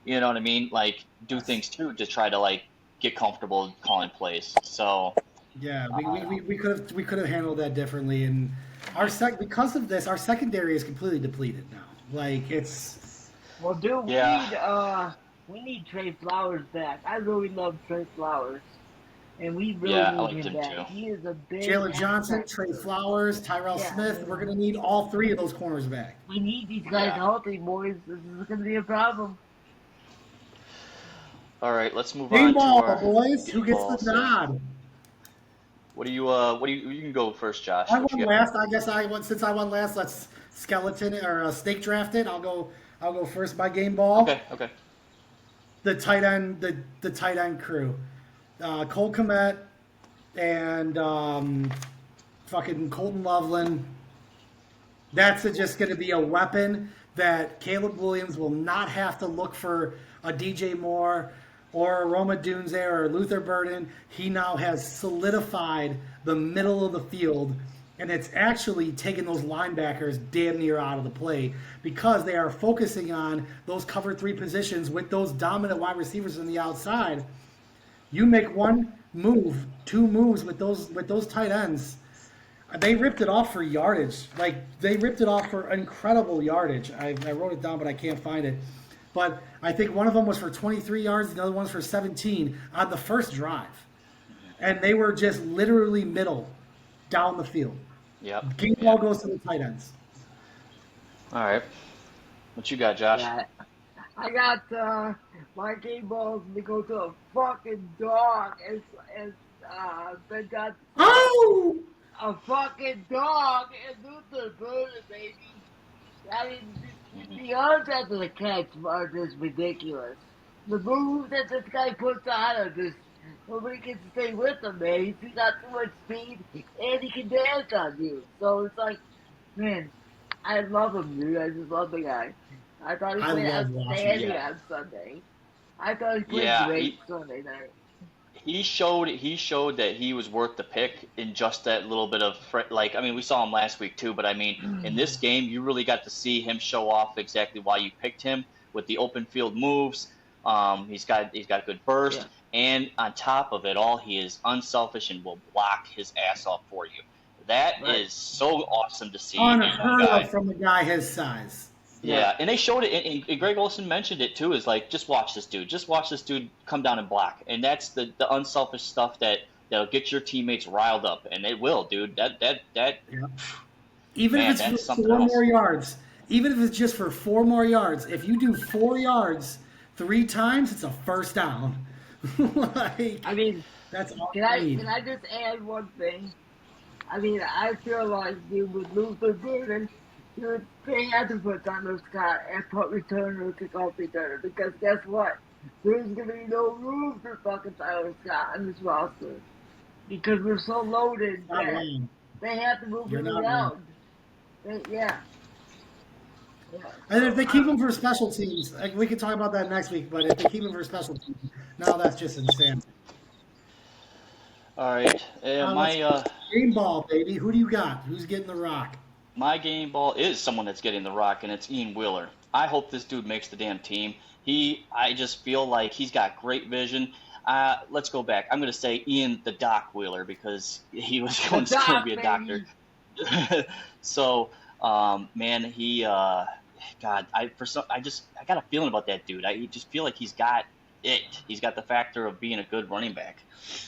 you know what I mean, like do things too to try to like get comfortable calling plays. So yeah, we could have handled that differently, and because of this, our secondary is completely depleted now. Like it's Well, dude, yeah. we need Trey Flowers back. I really love Trey Flowers, and we really Yeah, I need liked him him back. too. He is a big Jalen Johnson, asset. Trey Flowers, Tyrell Yeah, Smith. We're going to need all 3 of those corners back. we need these guys Yeah. healthy, boys. This is going to be a problem. All right, let's move Game on ball, to our boys. Who gets balls. the nod? What do you you can go first, Josh. I What you won got? last. I guess I won. Since I won last, let's skeleton or snake draft it. I'll go first by game ball. Okay. The tight end, the tight end crew, Cole Kmet and fucking Colton Loveland. That's just going to be a weapon that Caleb Williams will not have to look for a DJ Moore or a Roma Dunze or a Luther Burden. He now has solidified the middle of the field, and it's actually taken those linebackers damn near out of the play because they are focusing on those cover 3 positions with those dominant wide receivers on the outside. You make 1 move, 2 moves with those tight ends. They ripped it off for yardage. Like, they ripped it off for incredible yardage. I wrote it down, but I can't find it. But I think one of them was for 23 yards, the other one's for 17 on the first drive. And they were just literally middle down the field. Yep. Game ball goes to the tight ends. All right. What you got, Josh? Yeah, I got my game balls to go to a fucking dog. They got Oh! a fucking dog and Luther Burden, baby. I mean, the yards after the catch are just ridiculous. The moves that this guy puts on are just, nobody can stay with him, man. He's got too much speed and he can dance on you. So it's like, man, I love him, dude. I just love the guy. I thought he I played love watching outstanding him. on Sunday. I thought he played Yeah, great Sunday night. He showed that he was worth the pick in just that little bit of we saw him last week too, but I mean in this game you really got to see him show off exactly why you picked him with the open field moves. He's got good burst, and on top of it all, he is unselfish and will block his ass off for you. That is so awesome to see. Unheard of from a guy his size. Yeah, and they showed it, and Greg Olson mentioned it too. Is like, just watch this dude. Just watch this dude come down and block, and that's the unselfish stuff that'll get your teammates riled up, and it will, dude. That. Even Man, if it's that's for something 4 else. more yards, even if it's just for 4 more yards, if you do 4 yards 3 times, it's a first down. Like, I mean, that's all can I just add one thing? I mean, I feel like, dude, with Luther Burden, they had to put Donald Scott at punt returner, kickoff returner, because guess what? There's going to be no room for fucking Tyler Scott on this roster. Because we're so loaded Not that wrong. they have to move You're him not around. Yeah. And if they keep him for special teams, like, we can talk about that next week. But if they keep him for special teams, now that's just insane. All right, Game ball, baby. Who do you got? Who's getting the rock? my game ball is someone that's getting the rock, and it's Ian Wheeler. I hope this dude makes the damn team. I just feel like he's got great vision. Let's go back. I'm going to say Ian the Doc Wheeler because he was going to be a doctor. So, man, God, I got a feeling about that dude. I just feel like he's got it. He's got the factor of being a good running back.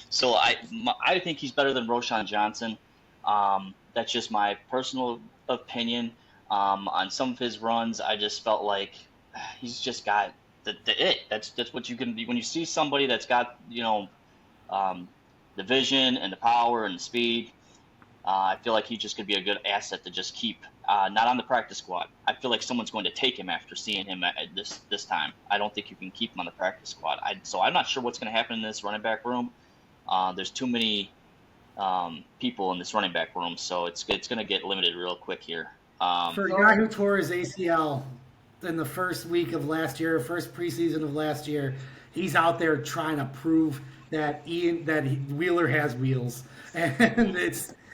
So I think he's better than Roshan Johnson. That's just my personal opinion. On some of his runs, I just felt like he's just got the it. That's what you can when you see somebody that's got um, the vision and the power and the speed. I feel like he's just going to be a good asset to just keep, not on the practice squad. I feel like someone's going to take him after seeing him at this time. I don't think you can keep him on the practice squad. So I'm not sure what's going to happen in this running back room. There's too many people in this running back room, so it's going to get limited real quick here. For a guy who tore his ACL in the first week of last year, first preseason of last year, he's out there trying to prove that Wheeler has wheels, and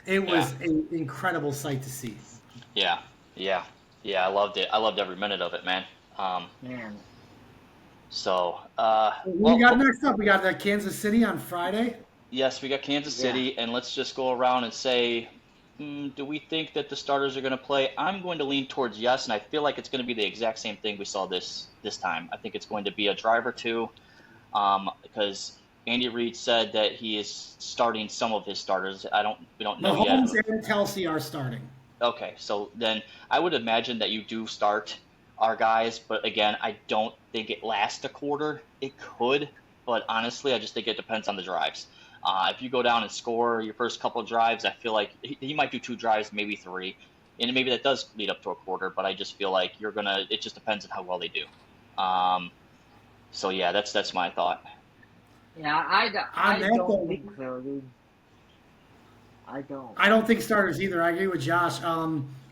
it was an incredible sight to see. Yeah. I loved it. I loved every minute of it, man. Man. So, we got next up. We got Kansas City on Friday. Yes, we got Kansas City, and let's just go around and say, do we think that the starters are going to play? I'm going to lean towards yes, and I feel like it's going to be the exact same thing we saw this time. I think it's going to be a drive or two, because Andy Reid said that he is starting some of his starters. We don't know yet. Mahomes and Kelsey are starting. Okay, so then I would imagine that you do start our guys, but again, I don't think it lasts a quarter. It could, but honestly, I just think it depends on the drives. If you go down and score your first couple of drives, I feel like he might do 2 drives, maybe 3, and maybe that does lead up to a quarter. But I just feel like it just depends on how well they do. So yeah, that's my thought. Yeah, I don't think so, dude. I don't. I don't think starters either. I agree with Josh.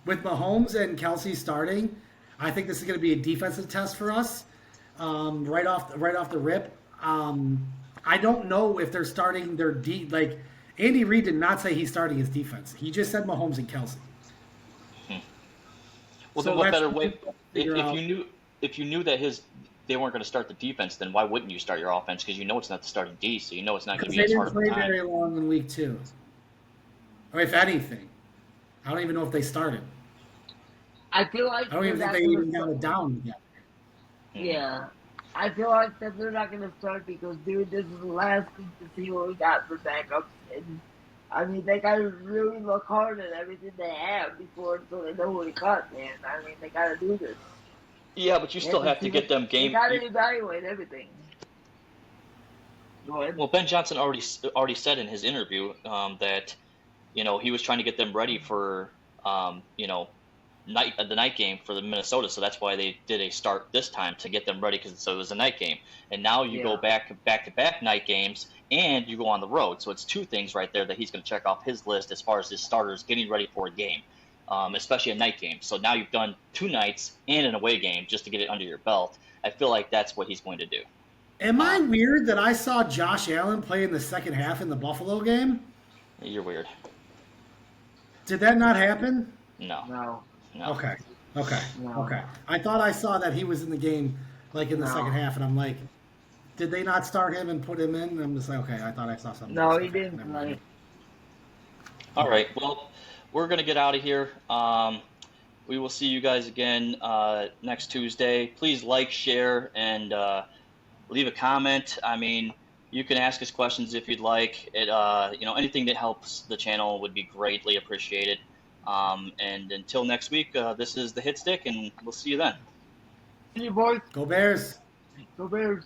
With Mahomes and Kelsey starting, I think this is going to be a defensive test for us. Right off the rip. I don't know if they're starting their like Andy Reid did not say he's starting his defense. He just said Mahomes and Kelsey. Well, so then what better way? If you knew that they weren't going to start the defense, then why wouldn't you start your offense? Because you know it's not the starting D, so you know it's not going to be as hard of a time. They didn't play very long in week 2. Or if anything, I don't even know if they started. I feel like I don't even think they even got it down yet. Yeah. I feel like that they're not going to start because, dude, this is the last week to see what we got for backups. And, I mean, they got to really look hard at everything they have so they know what we cut, man. I mean, they got to do this. Yeah, but you still have to get them game. You got to evaluate everything. Go ahead. Well, Ben Johnson already said in his interview that, he was trying to get them ready for, the night game for the Minnesota, so that's why they did a start this time to get them ready so it was a night game. And now you go back to back night games and you go on the road. So it's 2 things right there that he's going to check off his list as far as his starters getting ready for a game, especially a night game. So now you've done 2 nights and an away game just to get it under your belt. I feel like that's what he's going to do. Am I weird that I saw Josh Allen play in the second half in the Buffalo game? You're weird. Did that not happen? No. Okay. No. Okay. I thought I saw that he was in the game, like in the second half, and I'm like, did they not start him and put him in? And I'm just like, okay, I thought I saw something. No, he didn't play. All right. Well, we're going to get out of here. We will see you guys again next Tuesday. Please like, share, and leave a comment. I mean, you can ask us questions if you'd like. Anything that helps the channel would be greatly appreciated. And until next week, this is the Hit Stick, and we'll see you then. See you, boys. Go Bears. Go Bears.